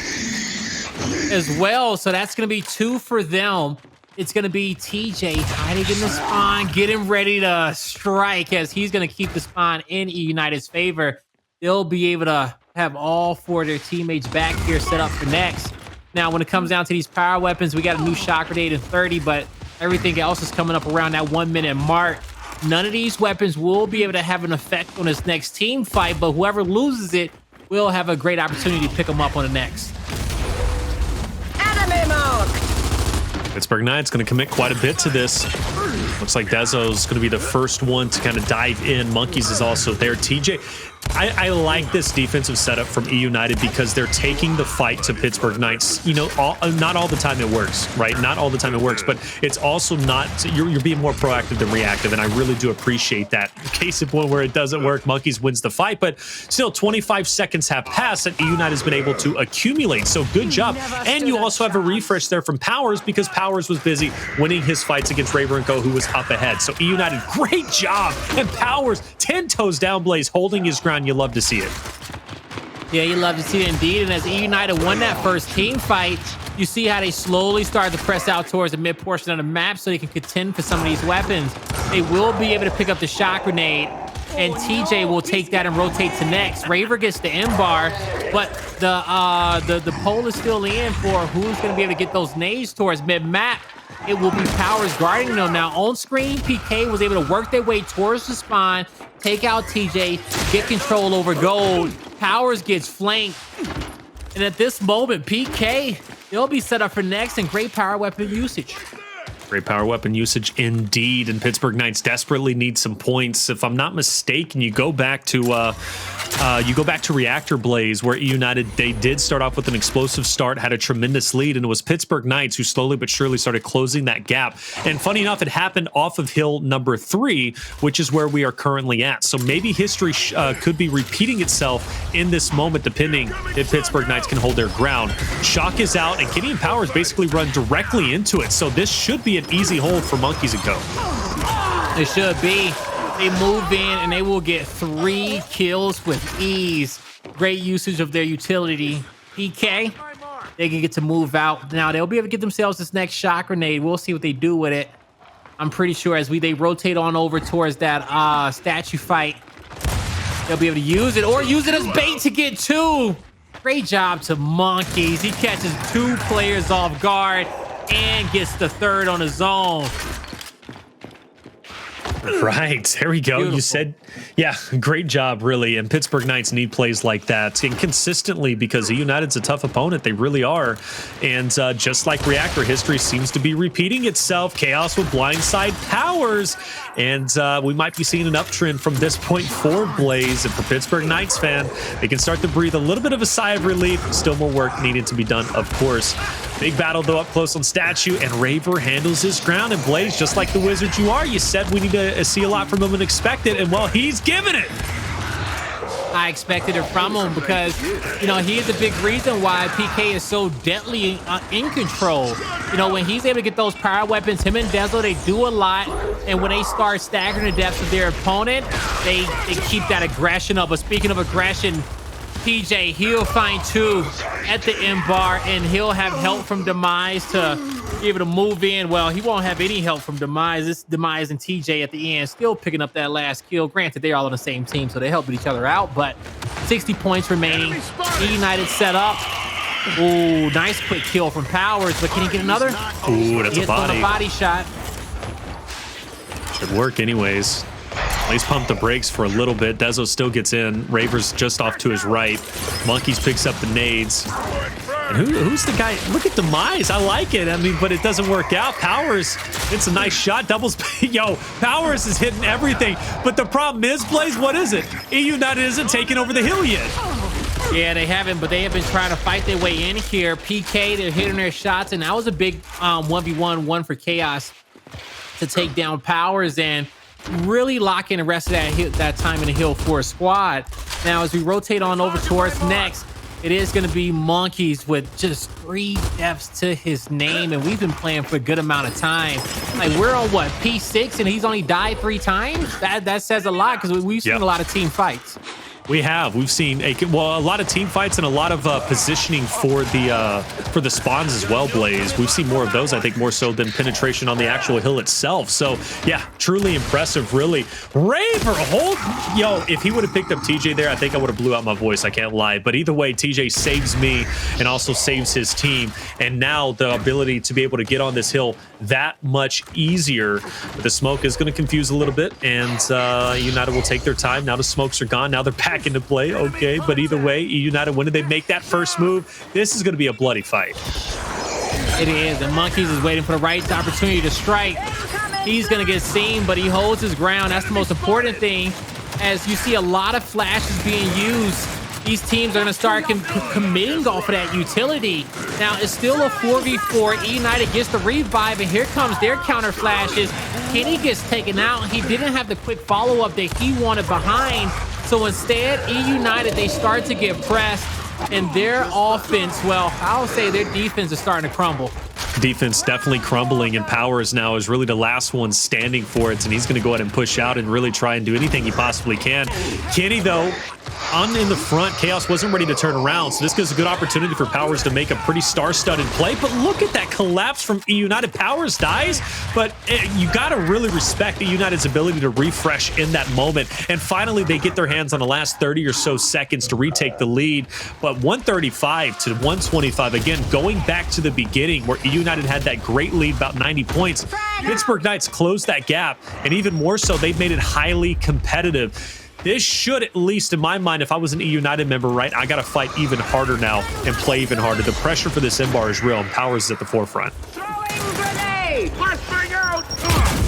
[SPEAKER 2] as well. So that's going to be 2 for them. It's going to be TJ hiding in the spawn, getting ready to strike, as he's going to keep the spawn in eUnited's favor. They'll be able to have all 4 of their teammates back here set up for next. Now, when it comes down to these power weapons, we got a new shock grenade in 30, but everything else is coming up around that 1 minute mark. None of these weapons will be able to have an effect on this next team fight, but whoever loses it will have a great opportunity to pick them up on the next.
[SPEAKER 3] Enemy mark!
[SPEAKER 1] Pittsburgh Knight's going to commit quite a bit to this. Looks like Dezo's going to be the first one to kind of dive in. Monkyz is also there. TJ, I like this defensive setup from eUnited because they're taking the fight to Pittsburgh Knights. You know, not all the time it works, right? Not all the time it works, but it's also not, you're being more proactive than reactive, and I really do appreciate that. Case in point where it doesn't work, Monkyz wins the fight, but still 25 seconds have passed and eUnited has been able to accumulate, so good job. And you also have a refresh there from Powerz because Powerz was busy winning his fights against Raver and Co, who was up ahead. So eUnited, great job, and Powerz 10 toes down, Blaze, holding his ground. You love to see it.
[SPEAKER 2] Yeah, you love to see it indeed. And as eUnited won that first team fight, you see how they slowly start to press out towards the mid portion of the map so they can contend for some of these weapons. They will be able to pick up the shock grenade, and TJ will take that and rotate to next. Raver gets the M bar, but the poll is still in for who's going to be able to get those nades towards mid map. It will be Powerz guarding them. Now on screen, PK was able to work their way towards the spawn, take out TJ, get control over gold. Powerz gets flanked. And at this moment, PK, they'll be set up for next, and great power weapon usage.
[SPEAKER 1] Great power weapon usage indeed, and Pittsburgh Knights desperately need some points. If I'm not mistaken, you go back to Reactor, Blaze, where eUnited, they did start off with an explosive start, had a tremendous lead, and it was Pittsburgh Knights who slowly but surely started closing that gap. And funny enough, it happened off of hill number 3, which is where we are currently at. So maybe history could be repeating itself in this moment, depending if Pittsburgh Knights can hold their ground. Shock is out, and Kitty and Powerz basically run directly into it. So this should be an easy hold for Monkyz and Co.
[SPEAKER 2] It should be. They move in and they will get 3 kills with ease. Great usage of their utility. PK, they can get to move out. Now they'll be able to get themselves this next shock grenade. We'll see what they do with it. I'm pretty sure as they rotate on over towards that statue fight, they'll be able to use it or use it as bait to get 2. Great job to Monkyz. He catches 2 players off guard and gets the 3rd on his own.
[SPEAKER 1] Right, there we go.
[SPEAKER 2] Beautiful.
[SPEAKER 1] You said, yeah, great job, really. And Pittsburgh Knights need plays like that, and consistently, because eUnited's a tough opponent. They really are. And just like Reactor, history seems to be repeating itself. Chaos will blindside Powerz, and we might be seeing an uptrend from this point forward, Blaze. And for Pittsburgh Knights fan, they can start to breathe a little bit of a sigh of relief. Still more work needed to be done, of course. Big battle, though, up close on Statue, and Raver handles his ground. And Blaze, just like the wizard you are, you said we need to see a lot from him and expect it, and well, he's giving it.
[SPEAKER 2] I expected it from him because, you know, he is a big reason why PK is so deadly in control. You know, when he's able to get those power weapons, him and Dezo, they do a lot. And when they start staggering the depths of their opponent, they keep that aggression up. But speaking of aggression, TJ, he'll find 2 at the M bar, and he'll have help from Demize to be able to move in. Well, he won't have any help from Demize. It's Demize and TJ at the end, still picking up that last kill. Granted, they're all on the same team, so they're helping each other out, but 60 points remaining. eUnited set up. Ooh, nice quick kill from Powerz, but can he get another?
[SPEAKER 1] Ooh, that's
[SPEAKER 2] He
[SPEAKER 1] a
[SPEAKER 2] hits on
[SPEAKER 1] body.
[SPEAKER 2] a body shot.
[SPEAKER 1] Should work anyways. At least pump the brakes for a little bit. Dezo still gets in. Raver's just off to his right. Monkyz picks up the nades. And who's the guy? Look at Demize. I like it. I mean, but it doesn't work out. Powerz, it's a nice shot. Doubles. Yo, Powerz is hitting everything. But the problem is, Blaze, what is it? eUnited isn't taking over the hill yet.
[SPEAKER 2] Yeah, they haven't, but they have been trying to fight their way in here. PK, they're hitting their shots, and that was a big 1v1 for Chaos to take down Powerz and really lock in the rest of that time in the hill for a squad. Now, as we rotate on over towards next, it is going to be Monkyz with just 3 deaths to his name, and we've been playing for a good amount of time. Like, we're on what, P6, and he's only died 3 times? That says a lot, because we've seen a lot of team fights.
[SPEAKER 1] We've seen a lot of team fights and a lot of positioning for the spawns as well, Blaze. We've seen more of those, I think, more so than penetration on the actual hill itself. So yeah, truly impressive, really. Raver, if he would have picked up TJ there, I think I would have blew out my voice, I can't lie. But either way, TJ saves me and also saves his team, and now the ability to be able to get on this hill that much easier. The smoke is going to confuse a little bit, and eUnited will take their time. Now the smokes are gone, now they're back into play. Okay, but either way, eUnited, when did they make that first move? This is going to be a bloody fight.
[SPEAKER 2] It is, and Monkyz is waiting for the right opportunity to strike. He's going to get seen, but he holds his ground. That's the most important thing. As you see a lot of flashes being used, these teams are going to start committing off of that utility. Now, it's still a 4v4. eUnited gets the revive, and here comes their counter flashes. Kenny gets taken out. He didn't have the quick follow-up that he wanted behind. So instead, eUnited, they start to get pressed, and their offense, well, I'll say their defense is starting to crumble.
[SPEAKER 1] Defense definitely crumbling, and Powerz now is really the last one standing for it, and he's going to go ahead and push out and really try and do anything he possibly can. Kenny, though, in the front, Chaos wasn't ready to turn around, so this gives a good opportunity for Powerz to make a pretty star-studded play. But look at that collapse from eUnited. Powerz dies, but you got to really respect eUnited's ability to refresh in that moment. And finally, they get their hands on the last 30 or so seconds to retake the lead. But 135 to 125, again, going back to the beginning where eUnited had that great lead, about 90 points. Pittsburgh Knights closed that gap, and even more so, they've made it highly competitive. This should, at least in my mind, if I was an eUnited member, right, I got to fight even harder now and play even harder. The pressure for this M-bar is real, and Powerz is at the forefront.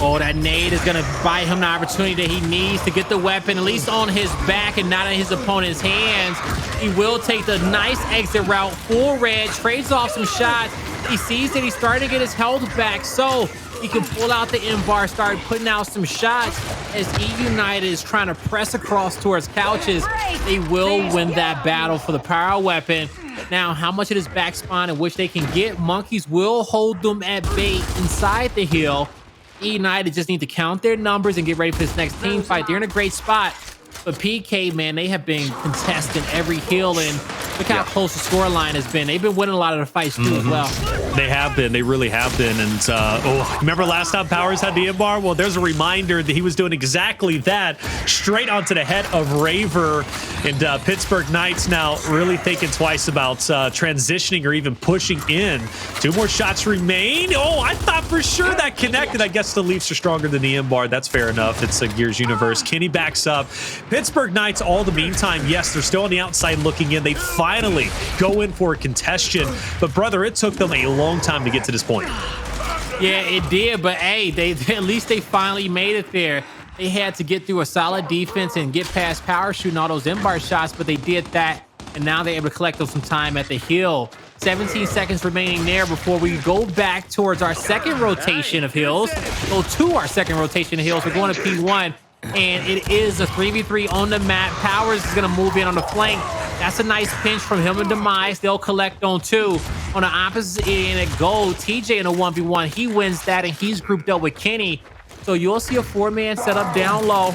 [SPEAKER 2] Oh, that nade is going to buy him the opportunity that he needs to get the weapon at least on his back and not in his opponent's hands. He will take the nice exit route. Full red, trades off some shots. He sees that he's starting to get his health back, so he can pull out the M-bar, start putting out some shots. As eUnited is trying to press across towards couches, they will win that battle for the power weapon. Now, how much of this back spawn in which they can get, Monkyz will hold them at bait inside the hill. eUnited just need to count their numbers and get ready for this next team fight. They're in a great spot. But PK, man, they have been contesting every hill, and look how close the scoreline has been. They've been winning a lot of the fights too as well.
[SPEAKER 1] They have been. They really have been. And remember last time Powerz had the M-bar? Well, there's a reminder that he was doing exactly that, straight onto the head of Raver. And Pittsburgh Knights now really thinking twice about transitioning or even pushing in. 2 more shots remain. Oh, I thought for sure that connected. I guess the Leafs are stronger than the M-bar. That's fair enough. It's a Gears universe. Kenny backs up. Pittsburgh Knights, all the meantime, yes, they're still on the outside looking in. They finally go in for a congestion. But, brother, it took them a long time to get to this point.
[SPEAKER 2] Yeah, it did. But, hey, at least they finally made it there. They had to get through a solid defense and get past Powerz shooting all those M-bar shots, but they did that. And now they're able to collect some time at the hill. 17 seconds remaining there before we go back towards our second rotation of hills. Go to our second rotation of hills. We're going to P1. And it is a 3v3 on the map. Powerz is going to move in on the flank. That's a nice pinch from him and Demize. They'll collect on 2. On the opposite end, it goes. TJ in a 1v1. He wins that, and he's grouped up with Kenny. So you'll see a 4-man setup down low.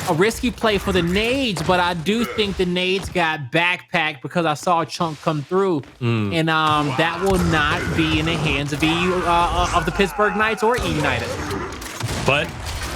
[SPEAKER 2] A risky play for the nades, but I do think the nades got backpacked because I saw a chunk come through. And that will not be in the hands of the Pittsburgh Knights or eUnited.
[SPEAKER 1] But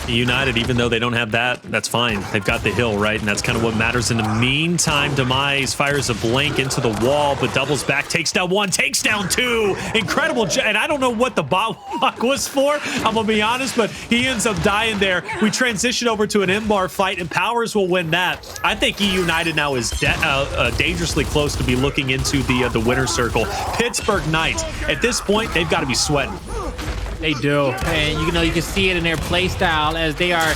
[SPEAKER 1] eUnited, even though they don't have that, that's fine. They've got the hill, right? And that's kind of what matters. In the meantime, Demize fires a blank into the wall, but doubles back, takes down 1, takes down 2. Incredible. And I don't know what the bot walk was for, I'm going to be honest, but he ends up dying there. We transition over to an M-bar fight, and Powerz will win that. I think eUnited now is dangerously close to be looking into the winner circle. Pittsburgh Knights, at this point, they've got to be sweating.
[SPEAKER 2] They do, and you can see it in their play style as they are,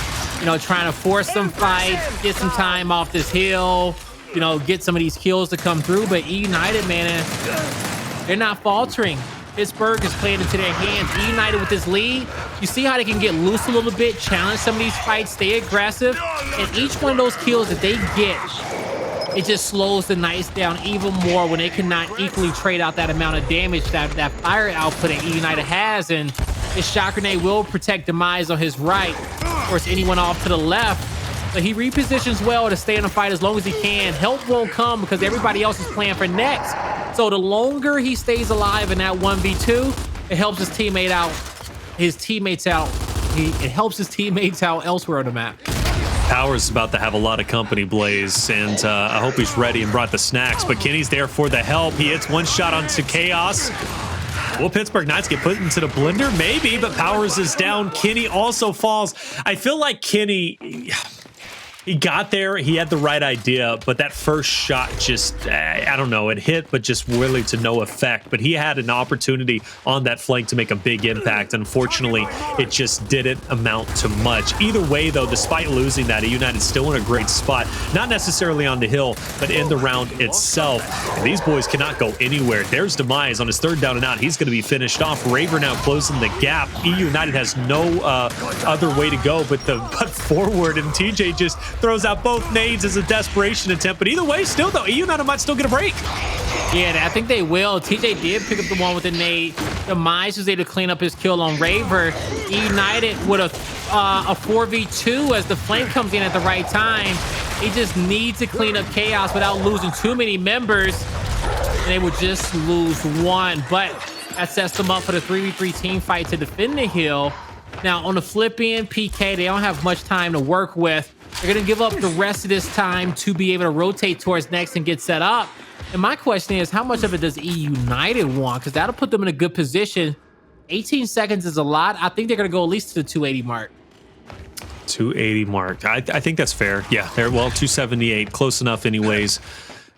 [SPEAKER 2] trying to force some fights, get some time off this hill, get some of these kills to come through. But eUnited, man, they're not faltering. Pittsburgh is playing into their hands. eUnited with this lead, you see how they can get loose a little bit, challenge some of these fights, stay aggressive, and each one of those kills that they get, it just slows the Knights down even more when they cannot equally trade out that amount of damage that fire output that eUnited has. And this shot grenade will protect Demize on his right. Of course, anyone off to the left, But he repositions well to stay in the fight as long as he can. Help won't come because everybody else is playing for next. So the longer he stays alive in that 1v2, it helps his teammate out. It helps his teammates out elsewhere on the map.
[SPEAKER 1] Powerz is about to have a lot of company, Blaze, and I hope he's ready and brought the snacks. But Kenny's there for the help. He hits one shot onto Chaos. Will Pittsburgh Knights get put into the blender? Maybe, but Powerz is down. Kenny also falls. I feel like Kenny, he got there. He had the right idea, but that first shot just, I don't know, it hit, but just really to no effect. But he had an opportunity on that flank to make a big impact. Unfortunately, it just didn't amount to much. Either way, though, despite losing that, eUnited's still in a great spot. Not necessarily on the hill, but in the round itself. And these boys cannot go anywhere. There's Demize on his third down and out. He's going to be finished off. Raver now closing the gap. eUnited has no other way to go but forward, and TJ just throws out both nades as a desperation attempt. But either way, still though, eUnited might still get a break.
[SPEAKER 2] Yeah, I think they will. TJ did pick up the one with the nade. Demize was able to clean up his kill on Raver. eUnited with a 4v2 as the flank comes in at the right time. He just needs to clean up Chaos without losing too many members. And they would just lose one. But that sets them up for the 3v3 team fight to defend the hill. Now, on the flip end, PK, they don't have much time to work with. They're going to give up the rest of this time to be able to rotate towards next and get set up. And my question is, how much of it does eUnited want? Because that'll put them in a good position. 18 seconds is a lot. I think they're going to go at least to the 280 mark.
[SPEAKER 1] 280 mark. I think that's fair. Yeah, they're, well, 278. Close enough anyways.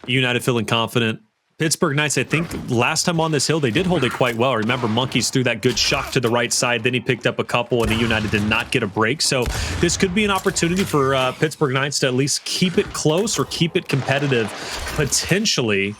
[SPEAKER 1] eUnited feeling confident. Pittsburgh Knights, I think last time on this hill, they did hold it quite well. Remember, Monkyz threw that good shock to the right side. Then he picked up a couple, and eUnited did not get a break. So this could be an opportunity for Pittsburgh Knights to at least keep it close or keep it competitive, potentially.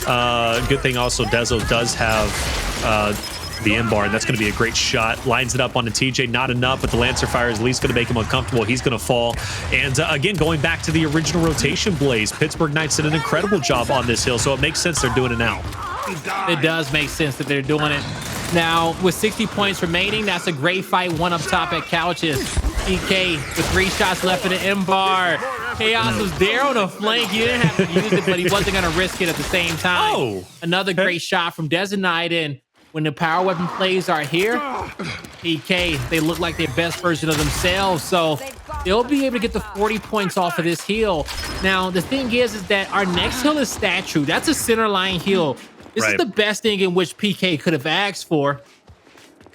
[SPEAKER 1] Good thing also Dezo does have the M-bar, and that's going to be a great shot. Lines it up on the TJ, not enough, but the Lancer fire is at least going to make him uncomfortable. He's going to fall. And again, going back to the original rotation, Blaze, Pittsburgh Knights did an incredible job on this hill, so it makes sense they're doing it now.
[SPEAKER 2] It does make sense that they're doing it. Now, with 60 points remaining, that's a great fight. One up top at Couches. PK with 3 shots left in the M-bar. Chaos was there on the flank. You didn't have to use it, but he wasn't going to risk it at the same time.
[SPEAKER 1] Oh.
[SPEAKER 2] Another great shot from Dezonide, and when the power weapon plays are here, PK, they look like their best version of themselves. So they'll be able to get the 40 points off of this hill. Now, the thing is that our next hill is Statue. That's a center line hill. This is the best thing in which PK could have asked for,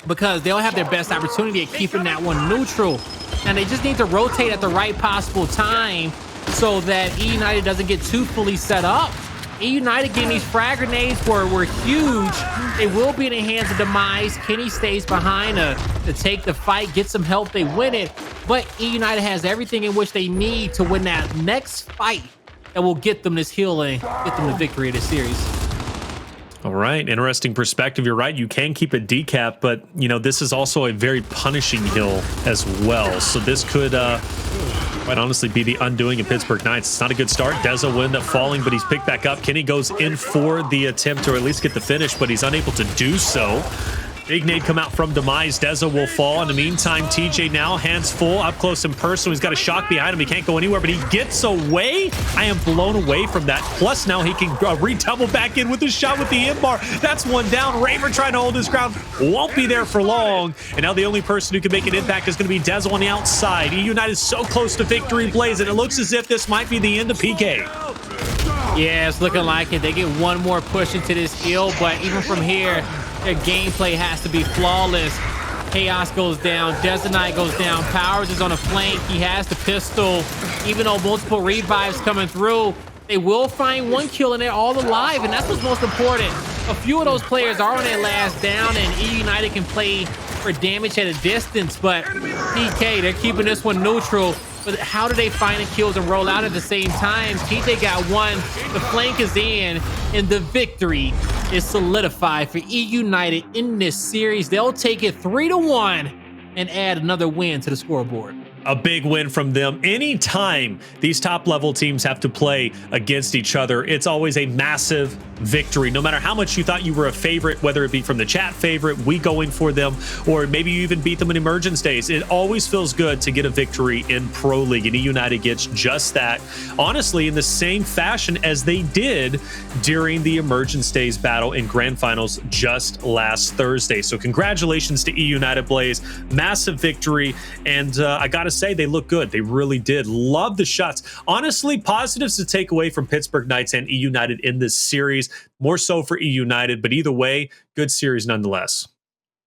[SPEAKER 2] because they'll have their best opportunity at keeping that one neutral. And they just need to rotate at the right possible time so that eUnited doesn't get too fully set up. eUnited getting these frag grenades were huge. They will be in the hands of Demize. Kenny stays behind to take the fight, get some help, they win it. But eUnited has everything in which they need to win that next fight that will get them this hill and get them the victory of this series.
[SPEAKER 1] All right, interesting perspective. You're right, you can keep it decap, but you know, this is also a very punishing hill as well. So this could quite honestly be the undoing of Pittsburgh Knights. It's not a good start. Dezo will end up falling, but he's picked back up. Kenny goes in for the attempt to at least get the finish, but he's unable to do so. Big nade come out from Demize. Dezo will fall. In the meantime, TJ now hands full, up close and personal. He's got a shock behind him. He can't go anywhere, but he gets away. I am blown away from that. Plus now he can redouble back in with his shot with the M-bar. That's one down. Raver trying to hold his ground. Won't be there for long. And now the only person who can make an impact is going to be Dezo on the outside. eUnited is so close to victory, Blaze, and it looks as if this might be the end of PK.
[SPEAKER 2] Yeah, it's looking like it. They get one more push into this hill, but even from here, their gameplay has to be flawless. Chaos goes down. Dezonide goes down. Powerz is on a flank. He has the pistol. Even though multiple revives coming through, they will find one kill and they're all alive, and that's what's most important. A few of those players are on their last down, and eUnited can play for damage at a distance, but PK, they're keeping this one neutral. But how do they find the kills and roll out at the same time? TJ got one, the flank is in, and the victory is solidified for eUnited in this series. They'll take it 3-1 and add another win to the scoreboard.
[SPEAKER 1] A big win from them. Anytime these top level teams have to play against each other, it's always a massive victory. No matter how much you thought you were a favorite, whether it be from the chat favorite, we going for them, or maybe you even beat them in emergence days, it always feels good to get a victory in Pro League, and eUnited gets just that, honestly, in the same fashion as they did during the emergence days battle in grand finals just last Thursday. So congratulations to eUnited Blaze, massive victory, and I gotta say, they look good. They really did. Love the shots. Honestly, positives to take away from Pittsburgh Knights and eUnited in this series, more so for eUnited, but either way, good series nonetheless.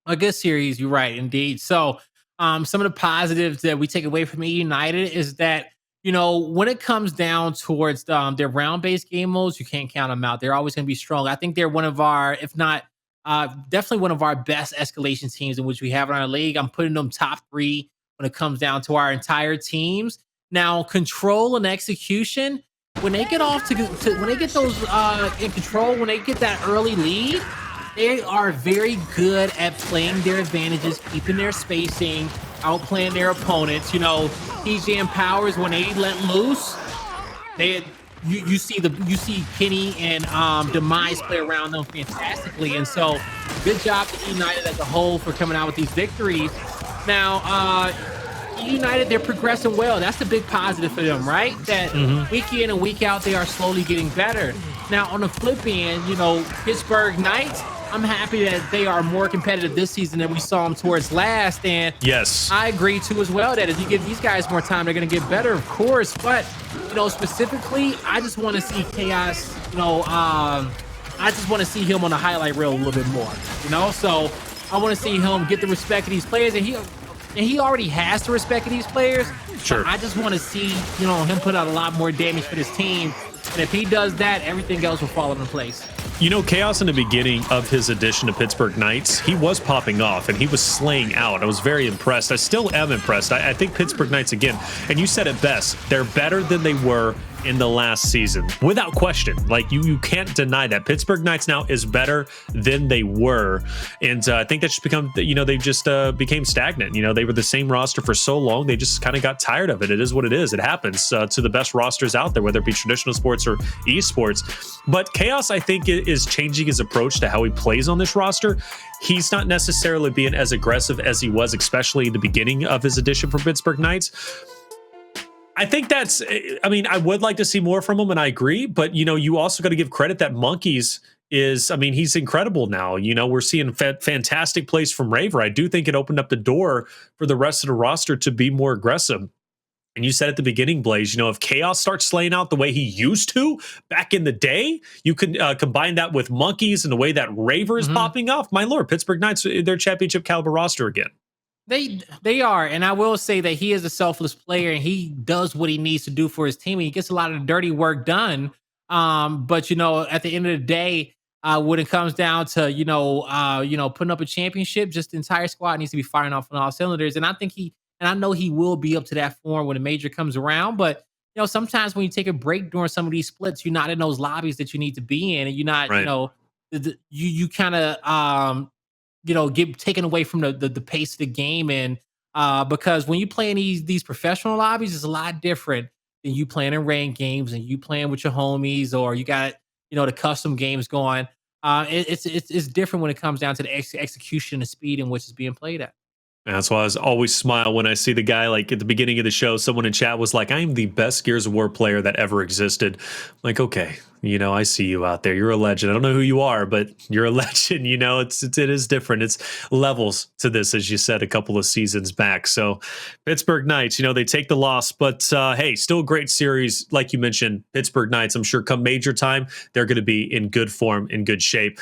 [SPEAKER 2] A good series, you're right, indeed. So, some of the positives that we take away from eUnited is that, when it comes down towards their round-based game modes, you can't count them out. They're always going to be strong. I think they're one of our, if not, definitely one of our best escalation teams in which we have in our league. I'm putting them top 3 when it comes down to our entire teams. Now, control and execution, when they get off when they get those in control, when they get that early lead, they are very good at playing their advantages, keeping their spacing, outplaying their opponents. TJ and Powerz, when they let loose, you see Kenny and Demize play around them fantastically. And so good job to eUnited as a whole for coming out with these victories. Now, eUnited, they're progressing well. That's the big positive for them, right? That week in and week out, they are slowly getting better. Now, on the flip end, Pittsburgh Knights, I'm happy that they are more competitive this season than we saw them towards last. And
[SPEAKER 1] yes,
[SPEAKER 2] I agree too as well that if you give these guys more time, they're going to get better, of course. But, specifically, I just want to see Chaos, I just want to see him on the highlight reel a little bit more, So I want to see him get the respect of these players. And he already has the respect of these players.
[SPEAKER 1] Sure.
[SPEAKER 2] I just want to see, him put out a lot more damage for this team. And if he does that, everything else will fall into place.
[SPEAKER 1] Chaos in the beginning of his addition to Pittsburgh Knights, he was popping off and he was slaying out. I was very impressed. I still am impressed. I think Pittsburgh Knights, again, and you said it best, they're better than they were in the last season, without question. Like, you can't deny that. Pittsburgh Knights now is better than they were, and I think that's just become, they just became stagnant. They were the same roster for so long, they just kind of got tired of it. It is what it is. It happens to the best rosters out there, whether it be traditional sports or esports. But Chaos, I think, is changing his approach to how he plays on this roster. He's not necessarily being as aggressive as he was, especially in the beginning of his addition for Pittsburgh Knights. I think that's, I would like to see more from him, and I agree, but, you also got to give credit that Monkyz is, he's incredible now. We're seeing fantastic plays from Raver. I do think it opened up the door for the rest of the roster to be more aggressive. And you said at the beginning, Blaze, if Chaos starts slaying out the way he used to back in the day, you can combine that with Monkyz and the way that Raver is popping off. My lord, Pittsburgh Knights, they're championship caliber roster again.
[SPEAKER 2] They are, and I will say that he is a selfless player, and he does what he needs to do for his team. And he gets a lot of the dirty work done. But at the end of the day, when it comes down to putting up a championship, just the entire squad needs to be firing off on all cylinders. And I know he will be up to that form when the major comes around. But sometimes when you take a break during some of these splits, you're not in those lobbies that you need to be in, and you're not,
[SPEAKER 1] right.
[SPEAKER 2] you kind of get taken away from the pace of the game. And because when you play in these professional lobbies, it's a lot different than you playing in ranked games and you playing with your homies, or you got the custom games going. It's different when it comes down to the execution and speed in which it's being played at.
[SPEAKER 1] And that's why I always smile when I see the guy, like at the beginning of the show, someone in chat was like, I am the best Gears of War player that ever existed. I'm like, okay, I see you out there. You're a legend. I don't know who you are, but you're a legend. It is different. It's levels to this, as you said a couple of seasons back. So Pittsburgh Knights, they take the loss, but hey, still a great series. Like you mentioned, Pittsburgh Knights, I'm sure come major time, they're going to be in good form, in good shape.